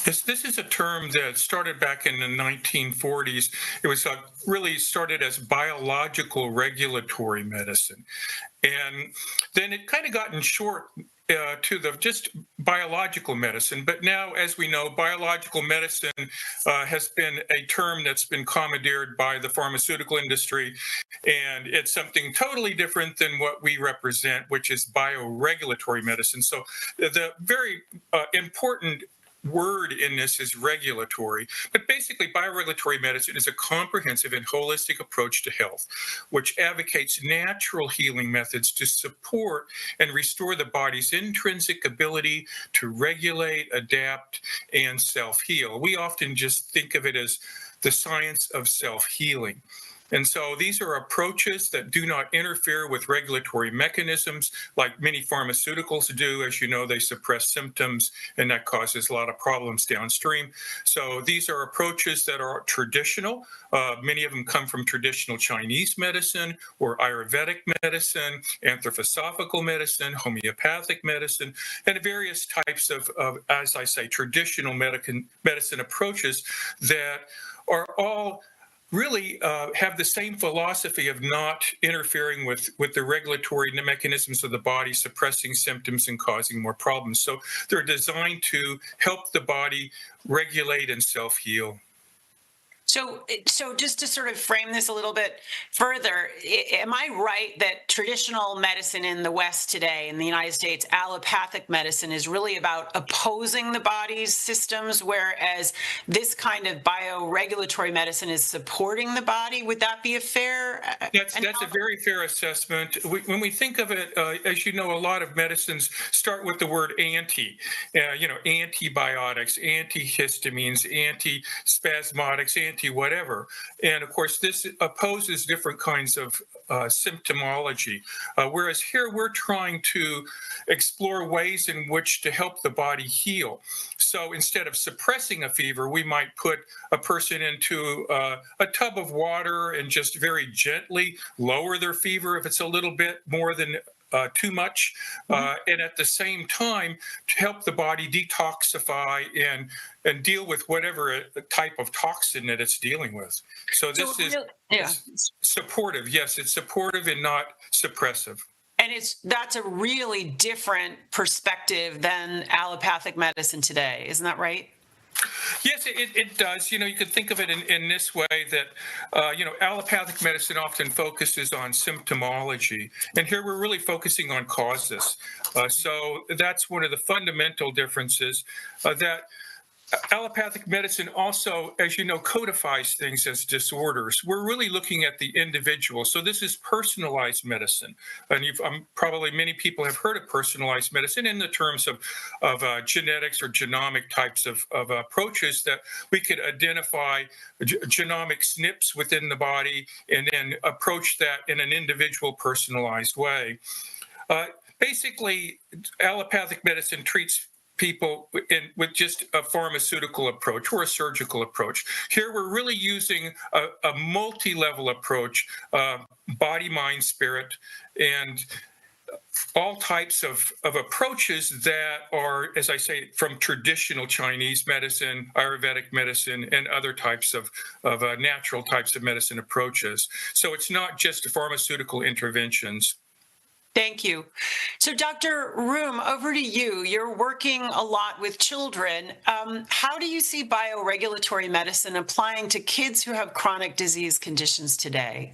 This is a term that started back in the 1940s. It was really started as biological regulatory medicine. And then it kind of gotten short to the just biological medicine. But now, as we know, biological medicine has been a term that's been commandeered by the pharmaceutical industry. And it's something totally different than what we represent, which is bioregulatory medicine. So the very important word in this is regulatory, but basically bioregulatory medicine is a comprehensive and holistic approach to health, which advocates natural healing methods to support and restore the body's intrinsic ability to regulate, adapt, and self-heal. We often just think of it as the science of self-healing. And so these are approaches that do not interfere with regulatory mechanisms like many pharmaceuticals do. As you know, they suppress symptoms, and that causes a lot of problems downstream. So these are approaches that are traditional. Many of them come from traditional Chinese medicine or Ayurvedic medicine, anthroposophical medicine, homeopathic medicine, and various types of as I say, traditional medicine approaches that are all really have the same philosophy of not interfering with the regulatory mechanisms of the body, suppressing symptoms and causing more problems. So they're designed to help the body regulate and self-heal. So just to sort of frame this a little bit further, am I right that traditional medicine in the West today, in the United States, allopathic medicine is really about opposing the body's systems, whereas this kind of bioregulatory medicine is supporting the body? Would that be a fair? That's a very fair assessment. When we think of it, as you know, a lot of medicines start with the word anti, antibiotics, antihistamines, antispasmodics, whatever. And of course, this opposes different kinds of symptomology. Whereas here we're trying to explore ways in which to help the body heal. So instead of suppressing a fever, we might put a person into a tub of water and just very gently lower their fever if it's a little bit more than too much, and at the same time to help the body detoxify and deal with whatever type of toxin that it's dealing with. So this is supportive. Yes, it's supportive and not suppressive. And that's a really different perspective than allopathic medicine today. Isn't that right? Yes, it does. You could think of it in this way that, allopathic medicine often focuses on symptomology. And here we're really focusing on causes. So that's one of the fundamental differences that allopathic medicine also, as you know, codifies things as disorders. We're really looking at the individual. So this is personalized medicine. And probably many people have heard of personalized medicine in the terms of genetics or genomic types of approaches that we could identify genomic SNPs within the body and then approach that in an individual personalized way. Basically, allopathic medicine treats people with just a pharmaceutical approach or a surgical approach. Here we're really using a multi-level approach, body, mind, spirit, and all types of approaches that are, as I say, from traditional Chinese medicine, Ayurvedic medicine, and other types of natural types of medicine approaches. So it's not just pharmaceutical interventions. Thank you. So Dr. Room, over to you. You're working a lot with children. How do you see bioregulatory medicine applying to kids who have chronic disease conditions today?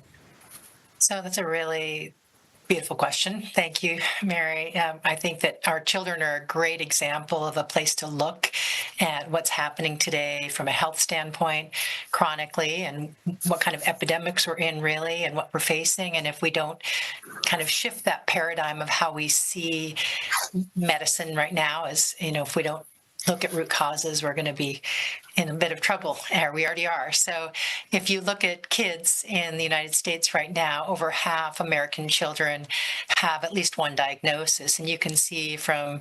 So that's a really beautiful question. Thank you, Mary. I think that our children are a great example of a place to look at what's happening today from a health standpoint, chronically, and what kind of epidemics we're in really and what we're facing. And if we don't kind of shift that paradigm of how we see medicine right now, as if we don't look at root causes, we're going to be in a bit of trouble. We already are. So if you look at kids in the United States right now, over half American children have at least one diagnosis. And you can see from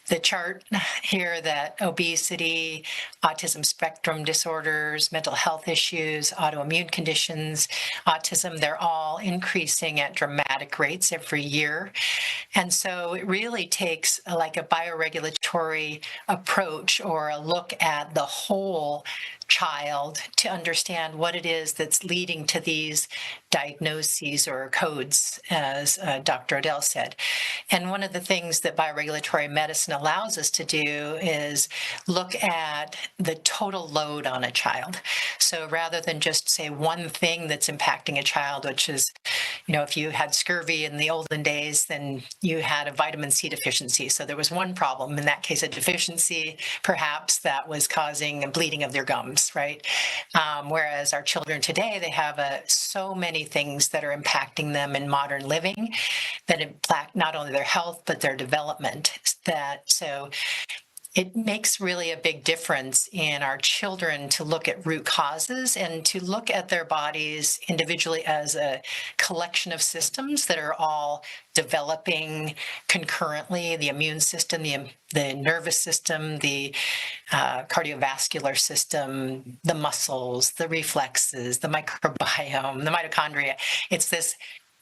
the chart here that obesity, autism spectrum disorders, mental health issues, autoimmune conditions, autism, they're all increasing at dramatic rates every year. And so it really takes like a bioregulatory approach or a look at the whole child to understand what it is that's leading to these diagnoses or codes, as Dr. Odell said. And one of the things that bioregulatory medicine allows us to do is look at the total load on a child. So rather than just say one thing that's impacting a child, which is, if you had scurvy in the olden days, then you had a vitamin C deficiency. So there was one problem, in that case, a deficiency, perhaps, that was causing a bleeding of their gums, right? Whereas our children today, they have so many things that are impacting them in modern living that impact not only their health, but their development. So it makes really a big difference in our children to look at root causes and to look at their bodies individually as a collection of systems that are all developing concurrently: the immune system, the nervous system, the cardiovascular system, the muscles, the reflexes, the microbiome, the mitochondria. It's this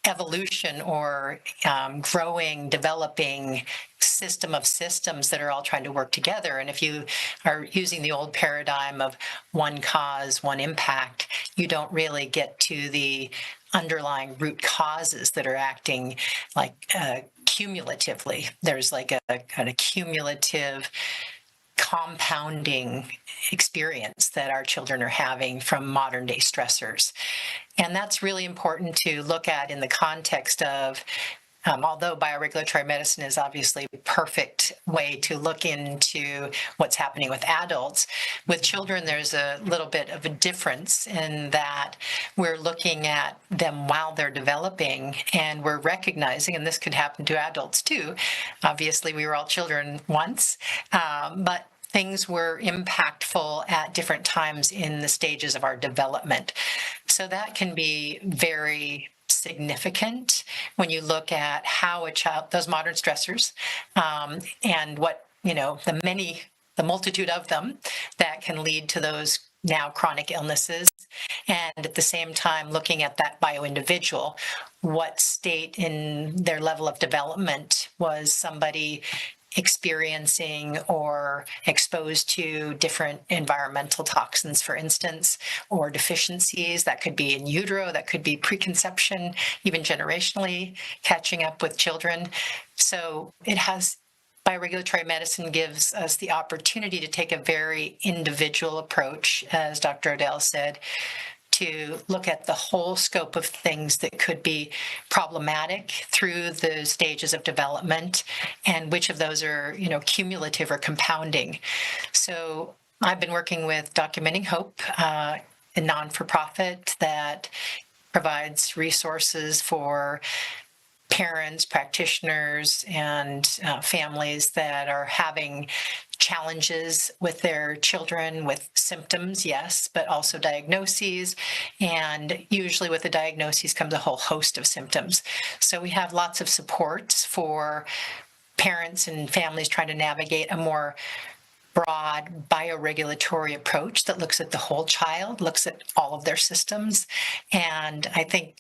evolution or growing, developing system of systems that are all trying to work together. And if you are using the old paradigm of one cause, one impact, you don't really get to the underlying root causes that are acting like cumulatively. There's like a kind of cumulative compounding experience that our children are having from modern day stressors. And that's really important to look at in the context of, although bioregulatory medicine is obviously a perfect way to look into what's happening with adults, with children there's a little bit of a difference in that we're looking at them while they're developing, and we're recognizing, and this could happen to adults too, obviously we were all children once, but things were impactful at different times in the stages of our development. So that can be very significant when you look at how a child, those modern stressors, and what, the multitude of them that can lead to those now chronic illnesses. And at the same time, looking at that bio-individual, what state in their level of development was somebody experiencing or exposed to different environmental toxins, for instance, or deficiencies that could be in utero, that could be preconception, even generationally catching up with children. So bioregulatory medicine gives us the opportunity to take a very individual approach, as Dr. Odell said, to look at the whole scope of things that could be problematic through the stages of development, and which of those are, cumulative or compounding. So I've been working with Documenting Hope, a non-for-profit that provides resources for parents, practitioners, and families that are having challenges with their children with symptoms, yes, but also diagnoses. And usually with the diagnoses comes a whole host of symptoms. So we have lots of supports for parents and families trying to navigate a more broad bioregulatory approach that looks at the whole child, looks at all of their systems. And I think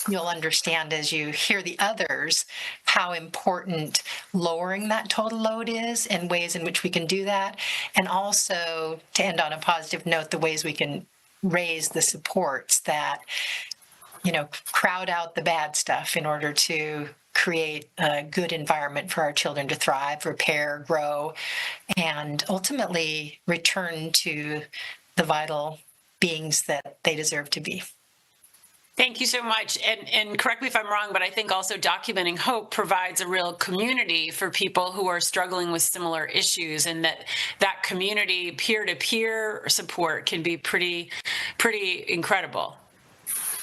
you'll understand as you hear the others how important lowering that total load is and ways in which we can do that. And also, to end on a positive note, the ways we can raise the supports that, crowd out the bad stuff in order to create a good environment for our children to thrive, repair, grow, and ultimately return to the vital beings that they deserve to be. Thank you so much. And correct me if I'm wrong, but I think also Documenting Hope provides a real community for people who are struggling with similar issues, and that community peer-to-peer support can be pretty incredible.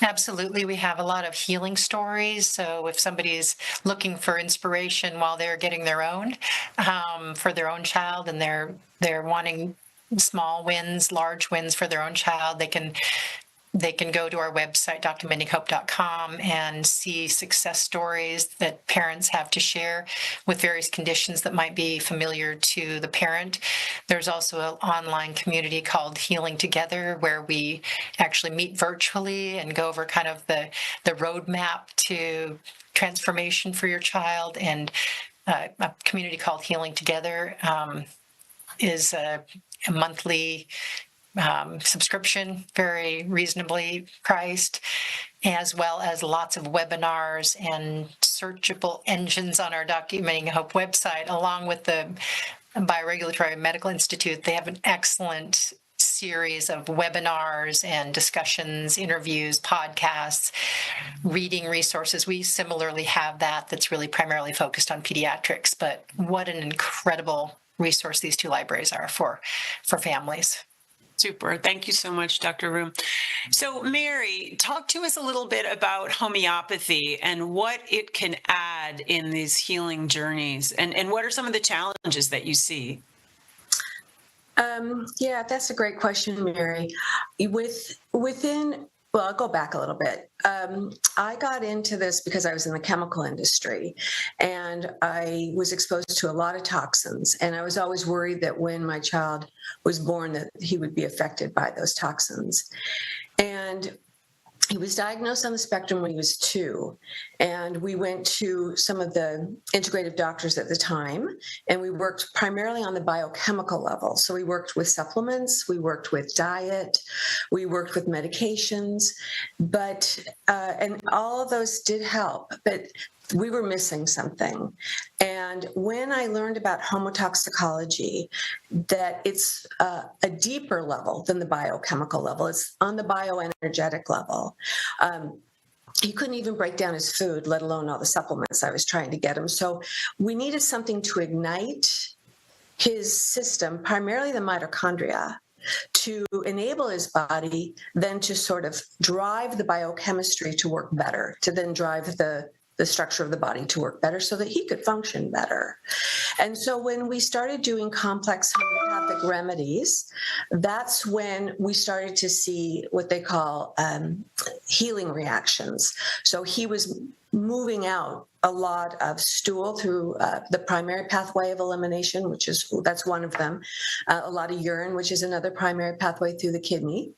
Absolutely. We have a lot of healing stories. So if somebody's looking for inspiration while they're getting their own, for their own child, and they're wanting small wins, large wins for their own child, they can go to our website, documentinghope.com, and see success stories that parents have to share with various conditions that might be familiar to the parent. There's also an online community called Healing Together, where we actually meet virtually and go over kind of the roadmap to transformation for your child. And a community called Healing Together is a monthly subscription, very reasonably priced, as well as lots of webinars and searchable engines on our Documenting Hope website, along with the Bioregulatory Medical Institute. They have an excellent series of webinars and discussions, interviews, podcasts, reading resources. We similarly have that's really primarily focused on pediatrics, but what an incredible resource these two libraries are for families. Super. Thank you so much, Dr. Room. So, Mary, talk to us a little bit about homeopathy and what it can add in these healing journeys, and what are some of the challenges that you see? Yeah, that's a great question, Mary. Well, I'll go back a little bit. I got into this because I was in the chemical industry, and I was exposed to a lot of toxins, and I was always worried that when my child was born that he would be affected by those toxins. And he was diagnosed on the spectrum when he was 2, and we went to some of the integrative doctors at the time, and we worked primarily on the biochemical level. So we worked with supplements, we worked with diet, we worked with medications, but and all of those did help, but we were missing something. And when I learned about homotoxicology, that it's a deeper level than the biochemical level, it's on the bioenergetic level. He couldn't even break down his food, let alone all the supplements I was trying to get him. So we needed something to ignite his system, primarily the mitochondria, to enable his body then to sort of drive the biochemistry to work better, to then drive the structure of the body to work better so that he could function better. And so when we started doing complex homeopathic remedies, that's when we started to see what they call healing reactions. So he was moving out a lot of stool through the primary pathway of elimination, that's one of them, a lot of urine, which is another primary pathway through the kidney.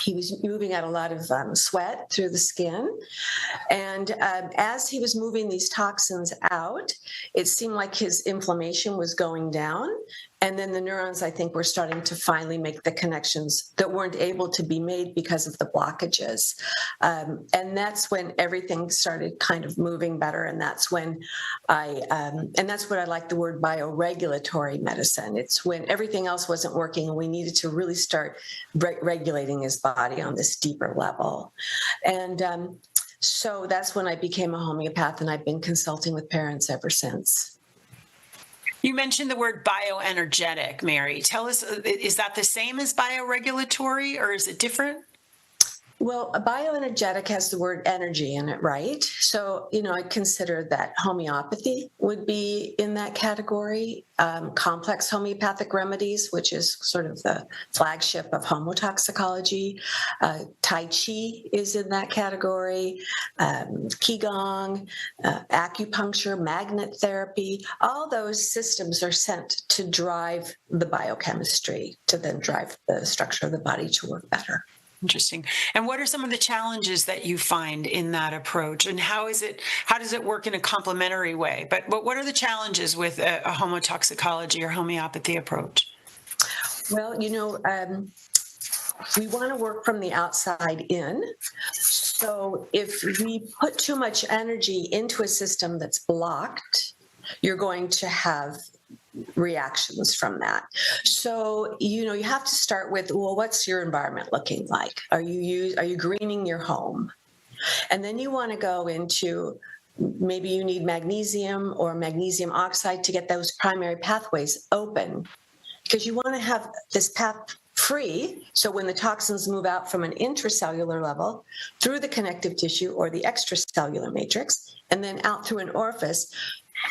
He was moving out a lot of sweat through the skin. And as he was moving these toxins out, it seemed like his inflammation was going down. And then the neurons, I think, were starting to finally make the connections that weren't able to be made because of the blockages. And that's when everything started kind of moving better. And that's when and that's what I like the word bioregulatory medicine. It's when everything else wasn't working and we needed to really start regulating his body on this deeper level. And so that's when I became a homeopath, and I've been consulting with parents ever since. You mentioned the word bioenergetic, Mary. Tell us, is that the same as bioregulatory, or is it different? Well, a bioenergetic has the word energy in it, right? So, I consider that homeopathy would be in that category. Complex homeopathic remedies, which is sort of the flagship of homotoxicology. Tai Chi is in that category. Qigong, acupuncture, magnet therapy, all those systems are sent to drive the biochemistry, to then drive the structure of the body to work better. Interesting. And what are some of the challenges that you find in that approach, and how does it work in a complementary way? But what are the challenges with a homotoxicology or homeopathy approach? Well, we want to work from the outside in. So if we put too much energy into a system that's blocked, you're going to have reactions from that. So, you have to start with, well, what's your environment looking like? Are you greening your home? And then you want to go into, maybe you need magnesium or magnesium oxide to get those primary pathways open, because you want to have this path free. So when the toxins move out from an intracellular level through the connective tissue or the extracellular matrix, and then out through an orifice,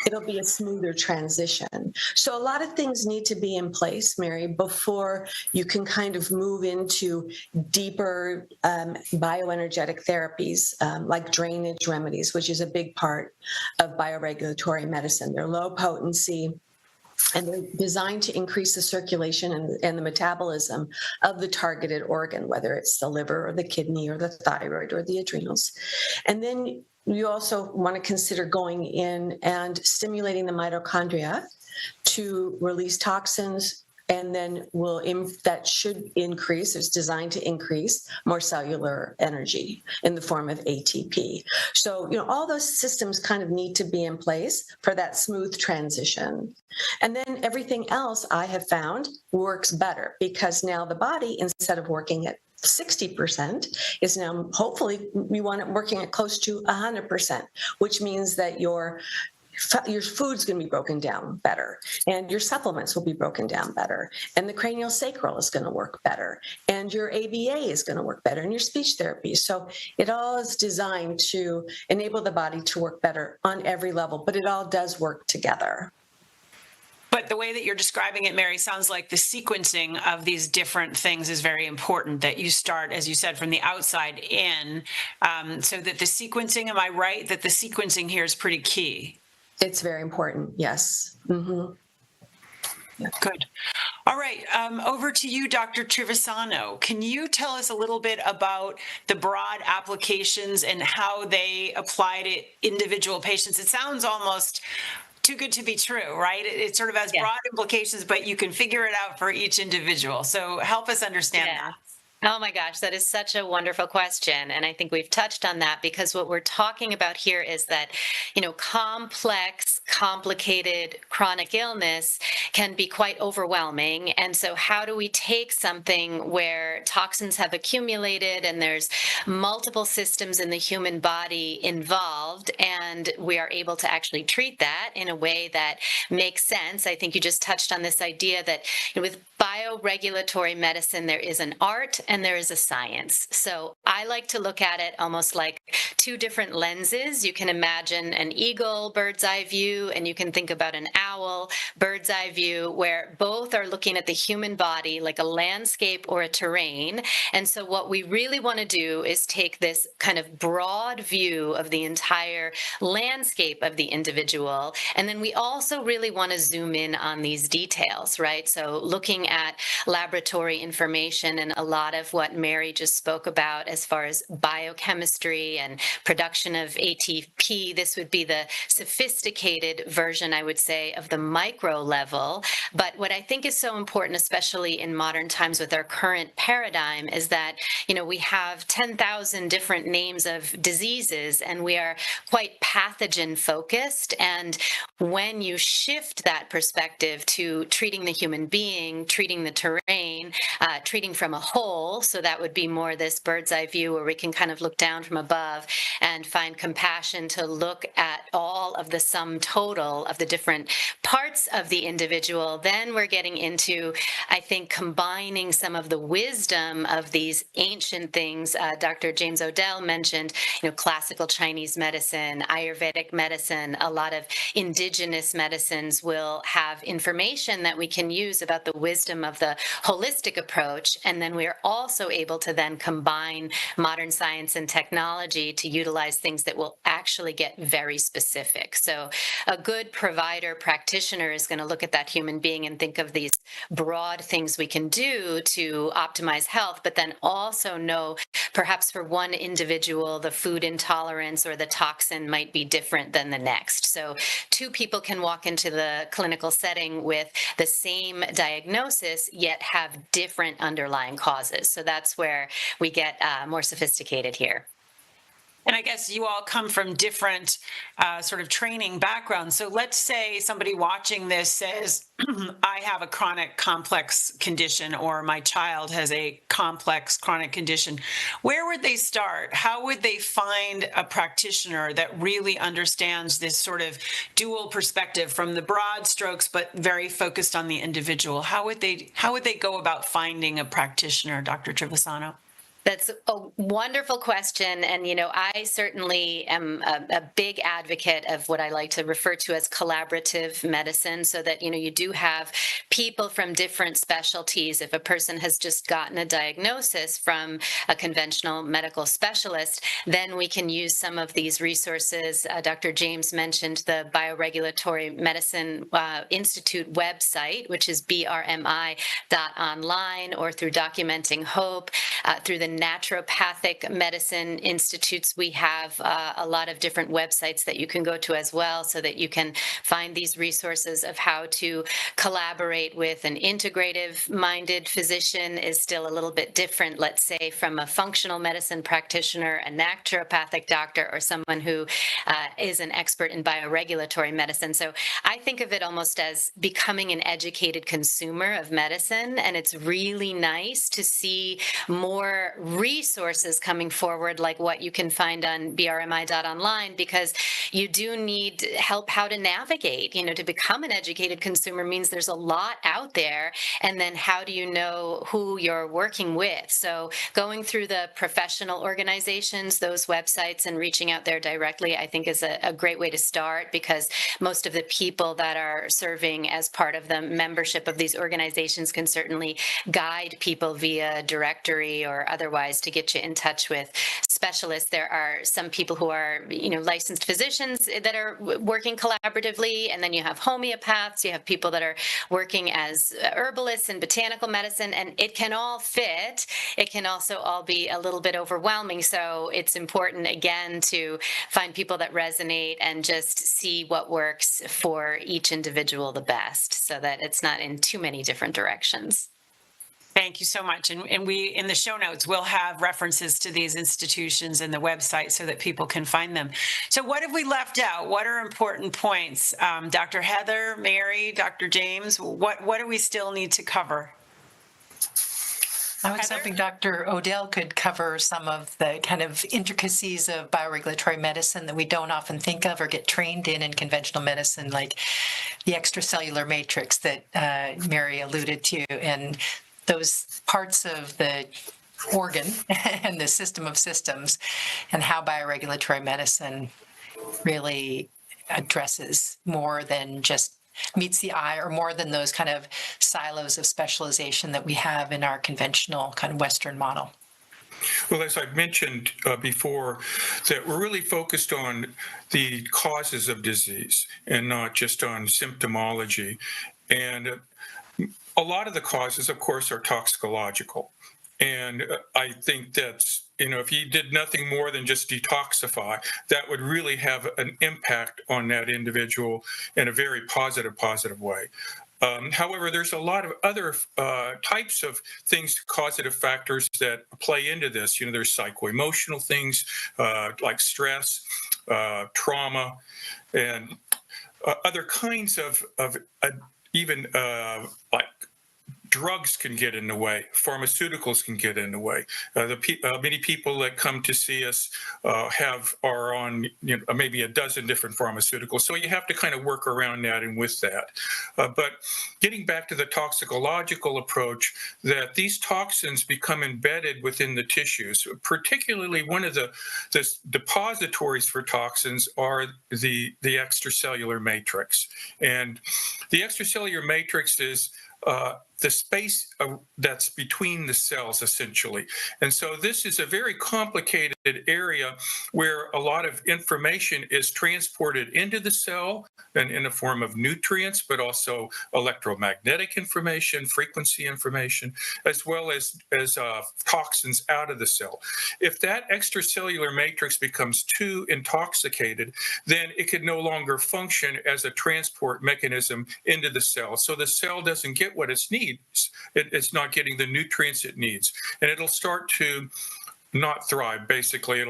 it'll be a smoother transition. So a lot of things need to be in place, Mary, before you can kind of move into deeper bioenergetic therapies, like drainage remedies, which is a big part of bioregulatory medicine. They're low potency, and they're designed to increase the circulation and the metabolism of the targeted organ, whether it's the liver or the kidney or the thyroid or the adrenals. And then you also want to consider going in and stimulating the mitochondria to release toxins, and then that should increase, it's designed to increase more cellular energy in the form of ATP. So, all those systems kind of need to be in place for that smooth transition. And then everything else I have found works better, because now the body, instead of working at 60%, is now, hopefully, we want it working at close to 100%, which means that your food's going to be broken down better, and your supplements will be broken down better, and the cranial sacral is going to work better, and your ABA is going to work better, and your speech therapy. So it all is designed to enable the body to work better on every level, but it all does work together. But the way that you're describing it, Mary, sounds like the sequencing of these different things is very important, that you start, as you said, from the outside in, so that the sequencing, am I right, that the sequencing here is pretty key? It's very important, yes. Mm-hmm. Yeah. Good. All right, over to you, Dr. Trevisano. Can you tell us a little bit about the broad applications and how they apply to individual patients? It sounds almost too good to be true, right? It sort of has broad implications, but you can figure it out for each individual. So help us understand that. Oh my gosh, that is such a wonderful question. And I think we've touched on that, because what we're talking about here is that, complex, complicated chronic illness can be quite overwhelming. And so how do we take something where toxins have accumulated and there's multiple systems in the human body involved, and we are able to actually treat that in a way that makes sense? I think you just touched on this idea that with bioregulatory medicine, there is an art and there is a science. So I like to look at it almost like two different lenses. You can imagine an eagle, bird's eye view, and you can think about an owl, bird's eye view, where both are looking at the human body like a landscape or a terrain. And so what we really want to do is take this kind of broad view of the entire landscape of the individual. And then we also really want to zoom in on these details, right? So looking at laboratory information and a lot of what Mary just spoke about as far as biochemistry and production of ATP. This would be the sophisticated version, I would say, of the micro level. But what I think is so important, especially in modern times with our current paradigm, is that, we have 10,000 different names of diseases, and we are quite pathogen focused. And when you shift that perspective to treating the human being, treating the terrain, treating from a whole, so that would be more this bird's eye view where we can kind of look down from above and find compassion to look at all of the sum total of the different parts of the individual. Then we're getting into, I think, combining some of the wisdom of these ancient things. Dr. James Odell mentioned, classical Chinese medicine, Ayurvedic medicine. A lot of indigenous medicines will have information that we can use about the wisdom of the holistic approach. And then we are also able to then combine modern science and technology to utilize things that will actually get very specific. So a good provider practitioner is going to look at that human being and think of these broad things we can do to optimize health, but then also know perhaps for one individual, the food intolerance or the toxin might be different than the next. So two people can walk into the clinical setting with the same diagnosis, yet have different underlying causes. So that's where we get more sophisticated here. And I guess you all come from different sort of training backgrounds. So let's say somebody watching this says, I have a chronic complex condition, or my child has a complex chronic condition. Where would they start? How would they find a practitioner that really understands this sort of dual perspective from the broad strokes, but very focused on the individual? How would they go about finding a practitioner, Dr. Trevisano? That's a wonderful question. And, I certainly am a big advocate of what I like to refer to as collaborative medicine, so that, you do have people from different specialties. If a person has just gotten a diagnosis from a conventional medical specialist, then we can use some of these resources. Dr. James mentioned the Bioregulatory Medicine Institute website, which is brmi.online, or through Documenting Hope, through the naturopathic medicine institutes. We have a lot of different websites that you can go to as well, so that you can find these resources of how to collaborate with an integrative-minded physician. Is still a little bit different, let's say, from a functional medicine practitioner, a naturopathic doctor, or someone who is an expert in bioregulatory medicine. So I think of it almost as becoming an educated consumer of medicine, and it's really nice to see more resources coming forward, like what you can find on brmi.online, because you do need help how to navigate. To become an educated consumer means there's a lot out there, and then how do you know who you're working with? So going through the professional organizations, those websites, and reaching out there directly, I think is a great way to start, because most of the people that are serving as part of the membership of these organizations can certainly guide people via directory or otherwise to get you in touch with specialists. There are some people who are, licensed physicians that are working collaboratively, and then you have homeopaths, you have people that are working as herbalists in botanical medicine, and it can all fit. It can also all be a little bit overwhelming. So it's important, again, to find people that resonate and just see what works for each individual the best, so that it's not in too many different directions. Thank you so much. And we, in the show notes, we'll have references to these institutions and the website so that people can find them. So what have we left out? What are important points? Dr. Heather, Mary, Dr. James, what do we still need to cover? I was hoping Dr. Odell could cover some of the kind of intricacies of bioregulatory medicine that we don't often think of or get trained in conventional medicine, like the extracellular matrix that Mary alluded to, and those parts of the organ and the system of systems, and how bioregulatory medicine really addresses more than just meets the eye, or more than those kind of silos of specialization that we have in our conventional kind of Western model. Well, as I've mentioned before, that we're really focused on the causes of disease and not just on symptomology. And a lot of the causes, of course, are toxicological. And I think that's, if you did nothing more than just detoxify, that would really have an impact on that individual in a very positive way. However, there's a lot of other types of things, causative factors that play into this. There's psycho-emotional things like stress, trauma, and other kinds of even like drugs can get in the way, pharmaceuticals can get in the way. Many people that come to see us are on maybe a dozen different pharmaceuticals, so you have to kind of work around that and with that. But getting back to the toxicological approach, that these toxins become embedded within the tissues. Particularly, one of the depositories for toxins are the extracellular matrix, and the extracellular matrix is the space that's between the cells, essentially. And so this is a very complicated area where a lot of information is transported into the cell and in the form of nutrients, but also electromagnetic information, frequency information, as well as toxins out of the cell. If that extracellular matrix becomes too intoxicated, then it can no longer function as a transport mechanism into the cell. So the cell doesn't get what it needs. It's not getting the nutrients it needs. And it'll start to not thrive. Basically,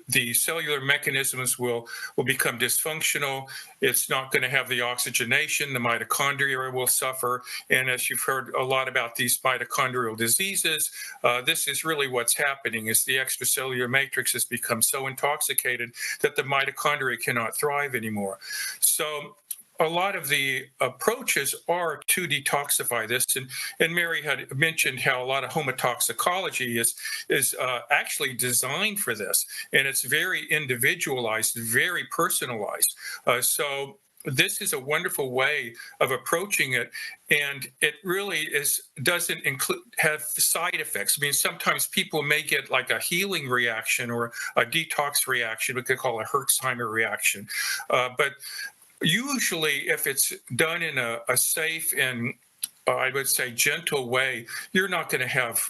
the cellular mechanisms will become dysfunctional. It's not going to have the oxygenation. The mitochondria will suffer. And as you've heard a lot about these mitochondrial diseases, this is really what's happening, is the extracellular matrix has become so intoxicated that the mitochondria cannot thrive anymore. So a lot of the approaches are to detoxify this, and Mary had mentioned how a lot of homotoxicology is actually designed for this, and it's very individualized, very personalized. So this is a wonderful way of approaching it, and it really doesn't have side effects. I mean, sometimes people may get like a healing reaction or a detox reaction, we could call a Herxheimer reaction, but usually, if it's done in a safe and I would say gentle way, you're not going to have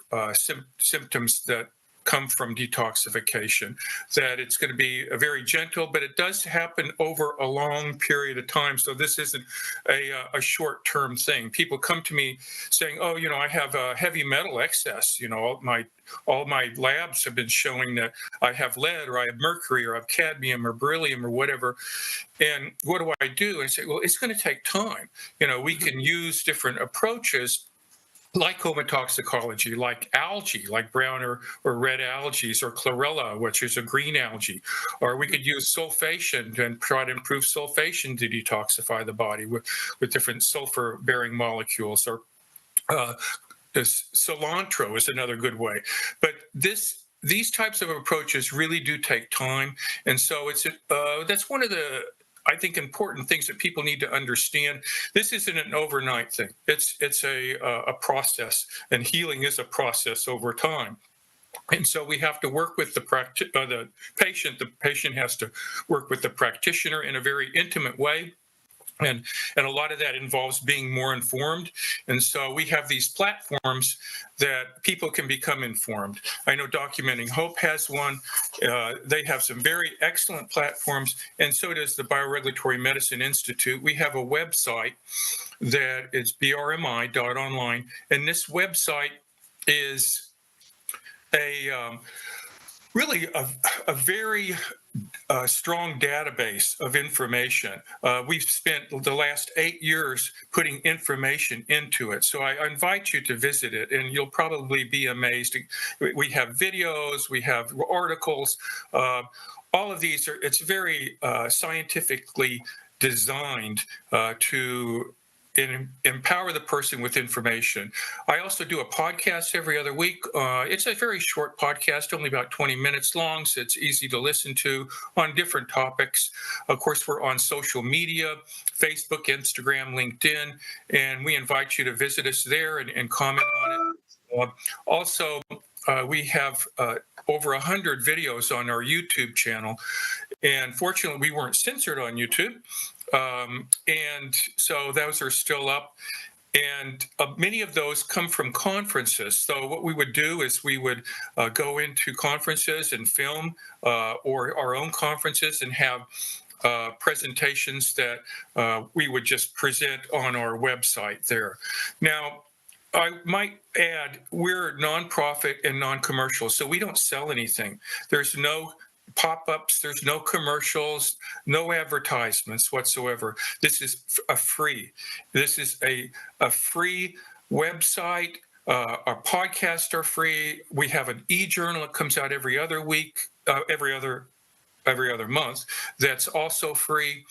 symptoms that come from detoxification, that it's going to be very gentle, but it does happen over a long period of time. So this isn't a short-term thing. People come to me saying, oh, I have a heavy metal excess. All my labs have been showing that I have lead or I have mercury or I have cadmium or beryllium or whatever. And what do I do? And I say, well, it's going to take time. We can use different approaches like homotoxicology, like algae, like brown or red algae, or chlorella, which is a green algae. Or we could use sulfation and try to improve sulfation to detoxify the body with different sulfur-bearing molecules. Or cilantro is another good way. But these types of approaches really do take time. And so that's one of the, I think, important things that people need to understand. This isn't an overnight thing. It's a process, and healing is a process over time. And so we have to work with the patient. The patient has to work with the practitioner in a very intimate way. And a lot of that involves being more informed. And so we have these platforms that people can become informed. I know Documenting Hope has one. They have some very excellent platforms, and so does the Bioregulatory Medicine Institute. We have a website that is brmi.online, and this website is really a very strong database of information. We've spent the last 8 years putting information into it. So I invite you to visit it, and you'll probably be amazed. We have videos, we have articles. All of these it's very scientifically designed to empower the person with information. I also do a podcast every other week. It's a very short podcast, only about 20 minutes long, so it's easy to listen to on different topics. Of course, we're on social media, Facebook, Instagram, LinkedIn, and we invite you to visit us there and comment on it. Also, we have over 100 videos on our YouTube channel, and fortunately, we weren't censored on YouTube. And so those are still up, and many of those come from conferences. So what we would do is we would go into conferences and film or our own conferences and have presentations that we would just present on our website there. Now, I might add, we're nonprofit and non-commercial, so we don't sell anything. There's no pop-ups, there's no commercials, no advertisements whatsoever. This is free. This is a free website. Our podcasts are free. We have an e-journal that comes out every other week, every other month. That's also free.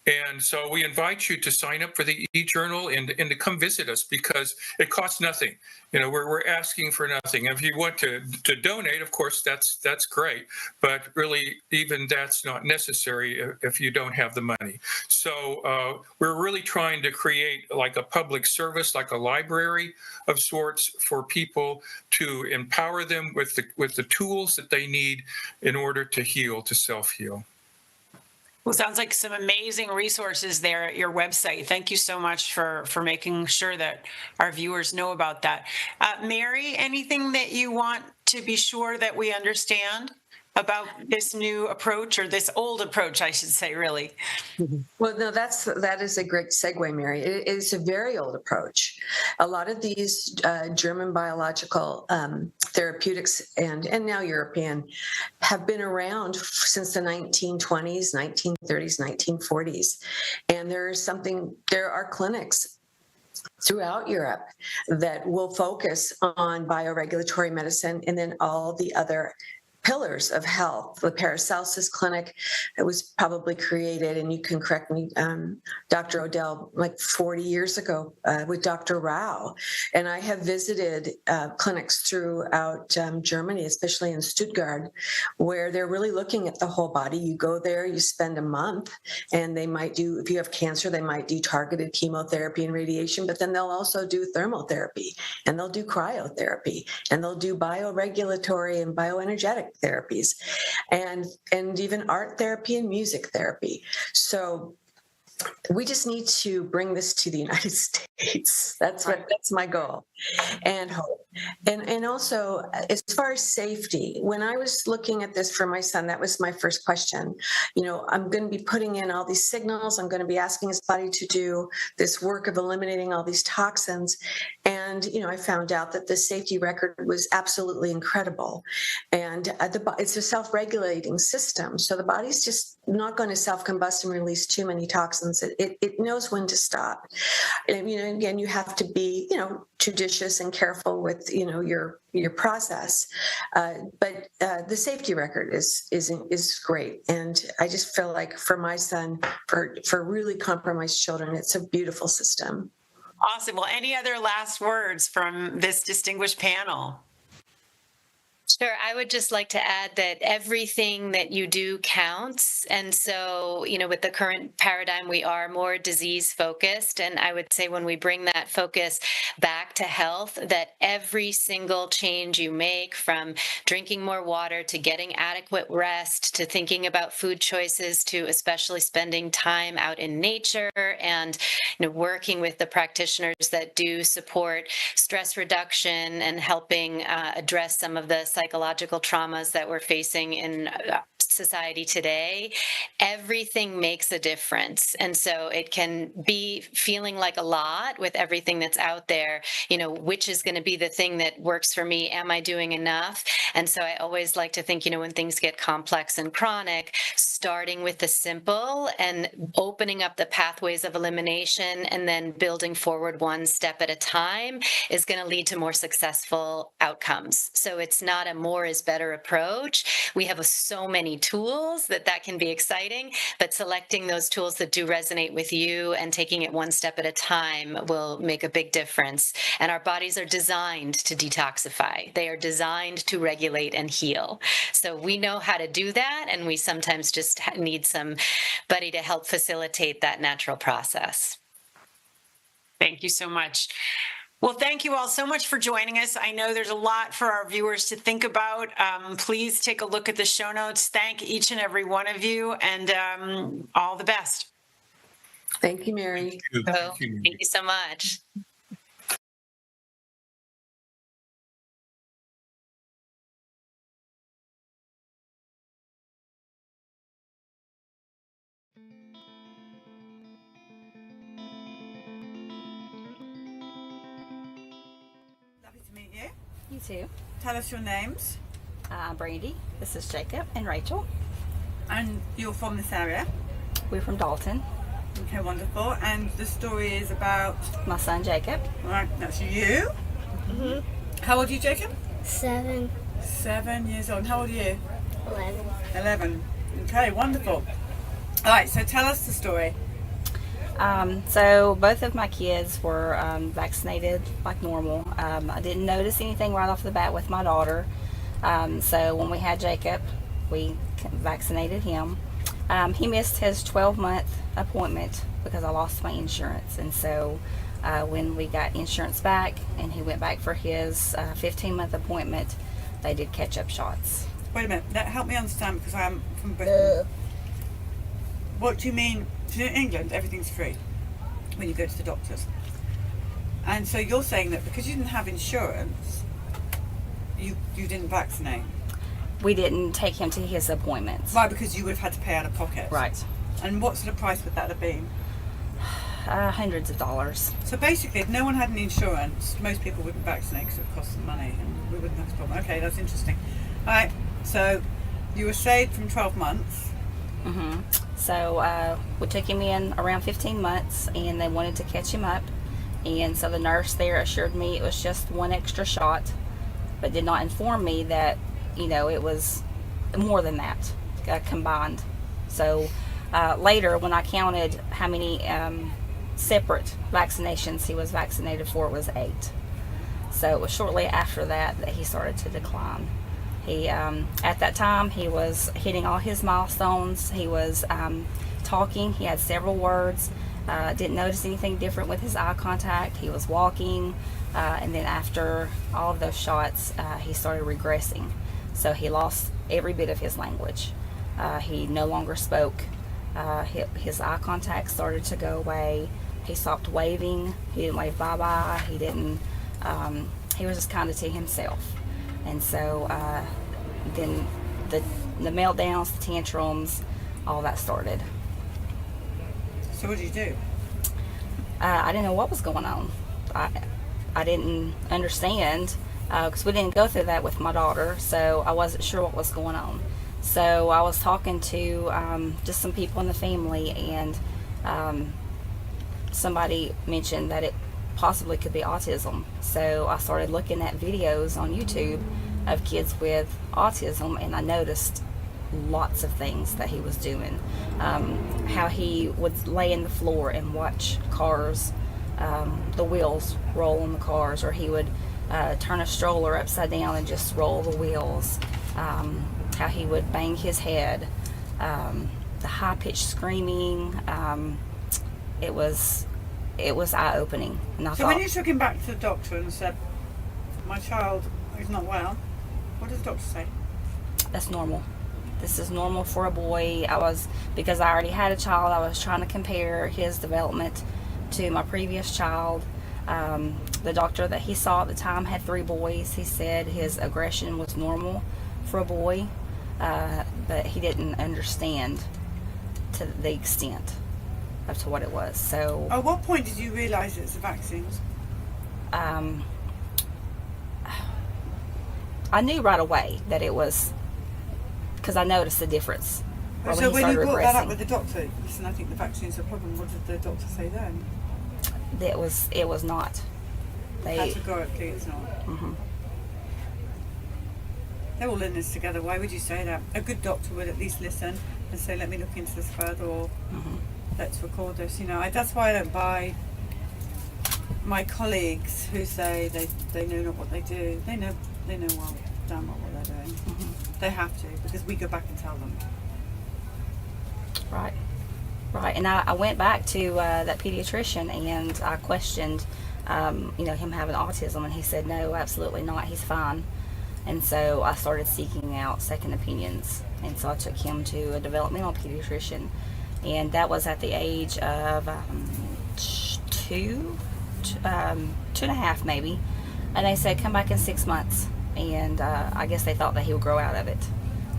And so we invite you to sign up for the e-journal and to come visit us, because it costs nothing. We're asking for nothing. If you want to donate, of course, that's great. But really, even that's not necessary if you don't have the money. So we're really trying to create like a public service, like a library of sorts, for people to empower them with the tools that they need in order to heal, to self-heal. Well, sounds like some amazing resources there at your website. Thank you so much for making sure that our viewers know about that. Mary, anything that you want to be sure that we understand? about this new approach, or this old approach, I should say, really? Well, no, that is a great segue, Mary. It is a very old approach. A lot of these German biological therapeutics and now European have been around since the 1920s, 1930s, 1940s. And there are clinics throughout Europe that will focus on bioregulatory medicine and then all the other pillars of health. The Paracelsus Clinic, it was probably created, and you can correct me, Dr. Odell, like 40 years ago with Dr. Rao. And I have visited clinics throughout Germany, especially in Stuttgart, where they're really looking at the whole body. You go there, you spend a month, and they might do, if you have cancer, they might do targeted chemotherapy and radiation, but then they'll also do thermal therapy, and they'll do cryotherapy, and they'll do bioregulatory and bioenergetic therapies, and even art therapy and music therapy. So we just need to bring this to the United States. That's my goal and hope. And also, as far as safety, when I was looking at this for my son, that was my first question. You know, I'm going to be putting in all these signals. I'm going to be asking his body to do this work of eliminating all these toxins. And, you know, I found out that the safety record was absolutely incredible. And it's a self-regulating system. So the body's just not going to self-combust and release too many toxins. It knows when to stop. And, you know, again, you have to be, you know, judicious and careful with, you know, your process. But the safety record is great. And I just feel like for my son, for really compromised children, it's a beautiful system. Awesome. Well, any other last words from this distinguished panel? Sure. I would just like to add that everything that you do counts. And so, you know, with the current paradigm, we are more disease focused. And I would say when we bring that focus back to health, that every single change you make, from drinking more water to getting adequate rest to thinking about food choices to especially spending time out in nature and, you know, working with the practitioners that do support stress reduction and helping address some of the psychological traumas that we're facing in society today, everything makes a difference. And so it can be feeling like a lot with everything that's out there, you know, which is going to be the thing that works for me? Am I doing enough? And so I always like to think, you know, when things get complex and chronic, starting with the simple and opening up the pathways of elimination and then building forward one step at a time is going to lead to more successful outcomes. So it's not a more is better approach. We have so many tools that can be exciting, but selecting those tools that do resonate with you and taking it one step at a time will make a big difference. And our bodies are designed to detoxify. They are designed to regulate and heal. So we know how to do that, and we sometimes just need somebody to help facilitate that natural process. Thank you so much. Well, thank you all so much for joining us. I know there's a lot for our viewers to think about. Please take a look at the show notes. Thank each and every one of you, and all the best. Thank you, Mary. Thank you so much. You too. Tell us your names. Brandy, this is Jacob and Rachel. And you're from this area? We're from Dalton. Okay, wonderful. And the story is about? My son, Jacob. All right, that's you. Mm-hmm. How old are you, Jacob? 7. 7 years old. How old are you? 11. 11. Okay, wonderful. All right, so tell us the story. So both of my kids were vaccinated like normal. I didn't notice anything right off the bat with my daughter. So when we had Jacob, we vaccinated him. He missed his 12-month appointment because I lost my insurance. And so when we got insurance back and he went back for his 15-month appointment, they did catch-up shots. Wait a minute, help me understand, because I'm from Britain. What do you mean? So in England, everything's free when you go to the doctors. And so you're saying that because you didn't have insurance, you didn't vaccinate? we didn't take him to his appointments. Right, because you would have had to pay out of pocket. Right. And what sort of price would that have been? Hundreds of dollars. So basically, if no one had any insurance, most people wouldn't vaccinate because it would cost them money, and we wouldn't have a problem. Okay, that's interesting. All right, so you were saved from 12 months. Mm-hmm. So we took him in around 15 months, and they wanted to catch him up. And so the nurse there assured me it was just one extra shot, but did not inform me that, you know, it was more than that combined. So later, when I counted how many separate vaccinations he was vaccinated for, it was 8. So it was shortly after that that he started to decline. He, at that time, he was hitting all his milestones. He was talking. He had several words. Didn't notice anything different with his eye contact. He was walking. And then after all of those shots, he started regressing. So he lost every bit of his language. He no longer spoke. His eye contact started to go away. He stopped waving. He didn't wave bye-bye. He didn't, he was just kind of to himself. And so then the meltdowns, the tantrums, all that started. So what did you do? I didn't know what was going on. I didn't understand because we didn't go through that with my daughter, so I wasn't sure what was going on. So I was talking to just some people in the family, and somebody mentioned that it possibly could be autism. So I started looking at videos on YouTube of kids with autism, and I noticed lots of things that he was doing. How he would lay in the floor and watch cars, the wheels roll on the cars, or he would turn a stroller upside down and just roll the wheels. How he would bang his head, the high-pitched screaming. It was eye-opening. And So when you took him back to the doctor and said, my child is not well, what did the doctor say? That's normal. This is normal for a boy. Because I already had a child, I was trying to compare his development to my previous child. The doctor that he saw at the time had 3 boys. He said his aggression was normal for a boy, but he didn't understand to the extent of to what it was. So at what point did you realize it's the vaccines? I knew right away that it was, because I noticed the difference. So when you brought that up with the doctor, listen, I think the vaccine's a problem, what did the doctor say then? It was not. Categorically it's not. Mm-hmm. They're all in this together. Why would you say that? A good doctor would at least listen and say, let me look into this further, or let's record this. You know, that's why I don't buy my colleagues who say they know not what they do. They know well, damn well what they're doing. They have to, because we go back and tell them. Right. And I went back to that pediatrician, and I questioned, him having autism, and he said, no, absolutely not. He's fine. And so I started seeking out second opinions, and so I took him to a developmental pediatrician, and that was at the age of 2.5 maybe, and they said come back in 6 months, and I guess they thought that he would grow out of it.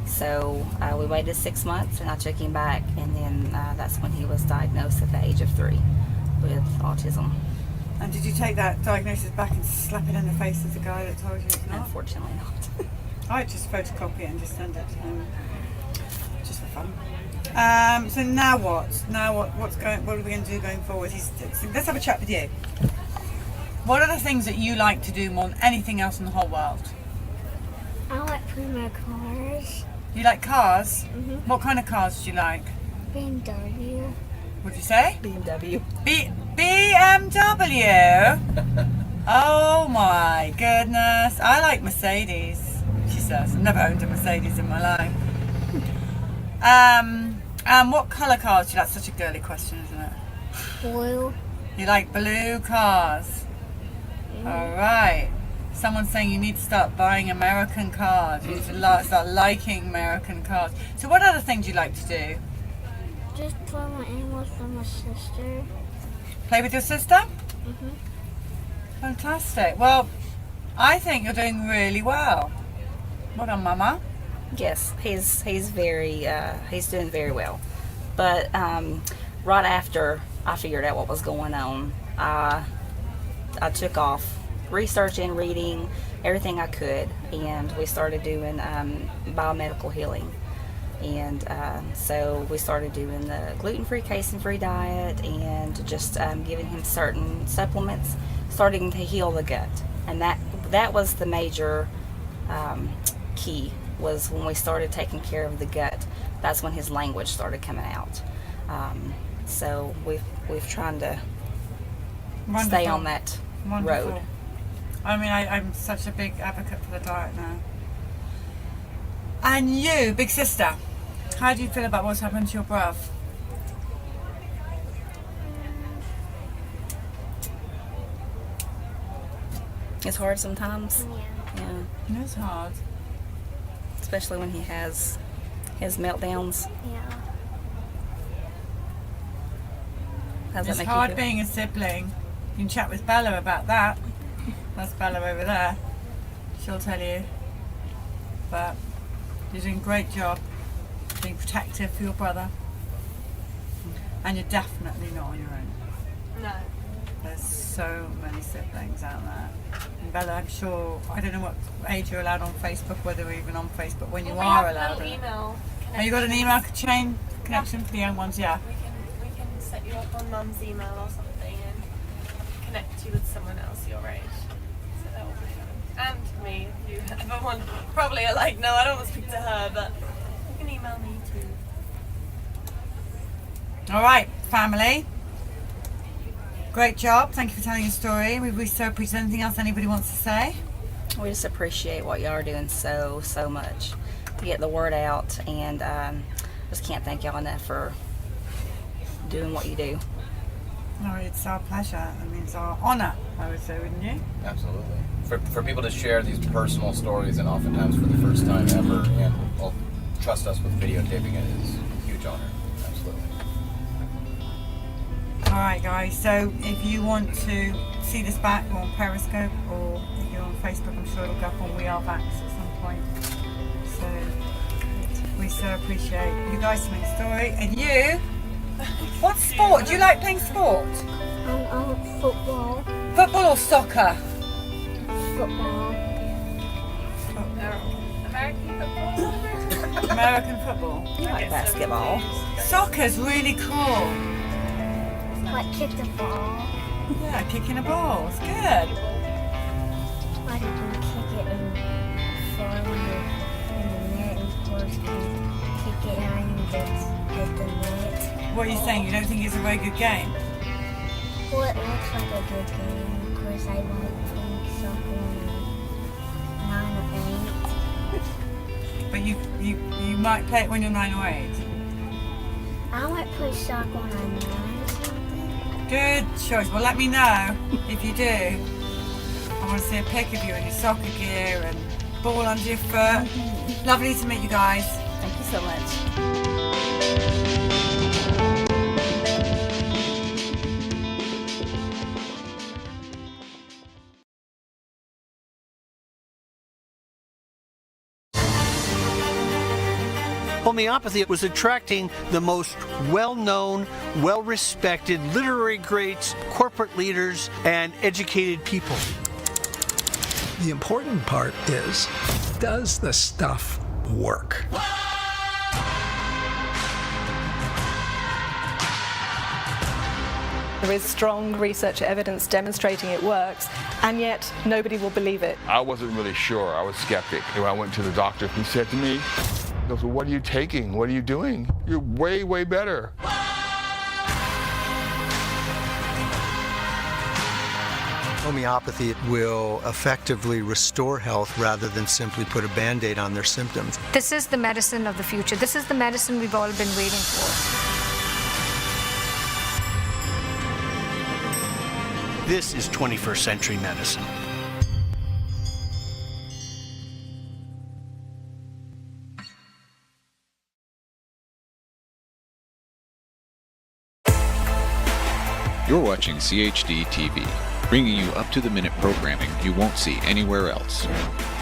So we waited 6 months, and I took him back, and then that's when he was diagnosed at the age of 3 with autism. And did you take that diagnosis back and slap it in the face of the guy that told you it's not? Unfortunately not. I'd just photocopy it and just send it to him, just for fun. So now what? What are we going to do going forward? Let's have a chat with you. What are the things that you like to do more than anything else in the whole world? I like playing my cars. You like cars? Mm-hmm. What kind of cars do you like? BMW. What did you say? BMW. BMW? Oh my goodness. I like Mercedes, she says. I've never owned a Mercedes in my life. What colour cars do you like? Such a girly question, isn't it? Blue. You like blue cars? Alright. Someone's saying you need to start buying American cars. You need to start liking American cars. So what other things do you like to do? Just play my animals with my sister. Play with your sister? Mm-hmm. Fantastic. Well, I think you're doing really well. Well done, Mama. Yes, he's doing very well. But right after I figured out what was going on, I took off researching, reading everything I could, and we started doing biomedical healing. And so we started doing the gluten-free, casein-free diet, and just giving him certain supplements, starting to heal the gut. And that was the major key, was when we started taking care of the gut. That's when his language started coming out. So we've tried to stay on that road. I mean, I'm such a big advocate for the diet now. And you, big sister, how do you feel about what's happened to your bruv? It's hard sometimes. Yeah. It is hard. Especially when he has his meltdowns. Yeah. It's hard being a sibling. You can chat with Bella about that. That's Bella over there. She'll tell you. But you're doing a great job being protective for your brother. And you're definitely not on your own. No. There's so many siblings out there. And Bella, I'm sure, I don't know what age you're allowed on Facebook, whether we're even on Facebook, when you are allowed. Email. Have you got an email chain connection for the young ones? Yeah. We can set you up on Mum's email or something and connect you with someone else your age. So that will be fun. And me, if you ever want. Probably are like, no, I don't want to speak to her, but you can email me too. All right, family. Great job. Thank you for telling your story. We so appreciate. Anything else anybody wants to say? We just appreciate what y'all are doing so much to get the word out, and just can't thank y'all enough for doing what you do. No, it's our pleasure. I mean, it's our honor, I would say, wouldn't you? Absolutely. For people to share these personal stories, and oftentimes for the first time ever, and trust us with videotaping it, is a huge honor. Absolutely. All right, guys. So if you want to see this back on Periscope, or if you're on Facebook, I'm sure it'll go up on We Are Vax at some point. So we so appreciate you guys telling the story. And you, what sport? Do you like playing sport? Football. Football or soccer? Football. American football. American football. I like basketball. Soccer's really cool. Like kick the ball. Yeah, kicking a ball. It's good. Like you can kick it and fall in the net, and of course you can kick it out and get the net. What are you saying? You don't think it's a very good game? Well, it looks like a good game. Of course, I like playing soccer when I'm 9 or 8. But you might play it when you're 9 or 8. I might play soccer when I'm 9 or something. Good choice. Well, let me know if you do. I want to see a pic of you in your soccer gear and ball under your foot. Lovely to meet you guys. Thank you so much. Homeopathy was attracting the most well-known, well-respected literary greats, corporate leaders, and educated people. The important part is, does the stuff work? There is strong research evidence demonstrating it works, and yet nobody will believe it. I wasn't really sure. I was skeptic. When I went to the doctor, he said to me, he goes, well, what are you taking? What are you doing? You're way, way better. Homeopathy will effectively restore health rather than simply put a Band-Aid on their symptoms. This is the medicine of the future. This is the medicine we've all been waiting for. This is 21st century medicine. You're watching CHD TV, bringing you up-to-the-minute programming you won't see anywhere else.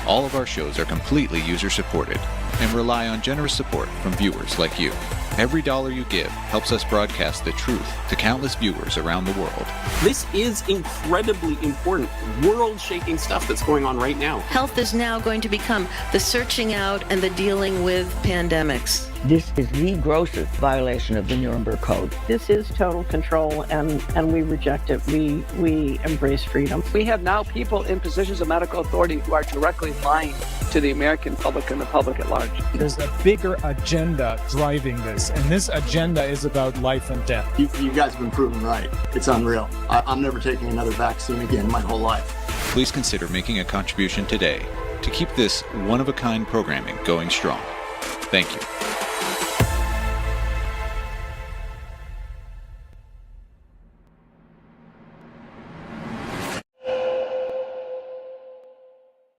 All of our shows are completely user-supported. and rely on generous support from viewers like you. Every dollar you give helps us broadcast the truth to countless viewers around the world. This is incredibly important, world-shaking stuff that's going on right now. Health is now going to become the searching out and the dealing with pandemics. This is the grossest violation of the Nuremberg Code. This is total control, and we reject it. We embrace freedom. We have now people in positions of medical authority who are directly lying to the American public and the public at large. There's a bigger agenda driving this, and this agenda is about life and death. You guys have been proven right. It's unreal. I'm never taking another vaccine again in my whole life. Please consider making a contribution today to keep this one-of-a-kind programming going strong. Thank you.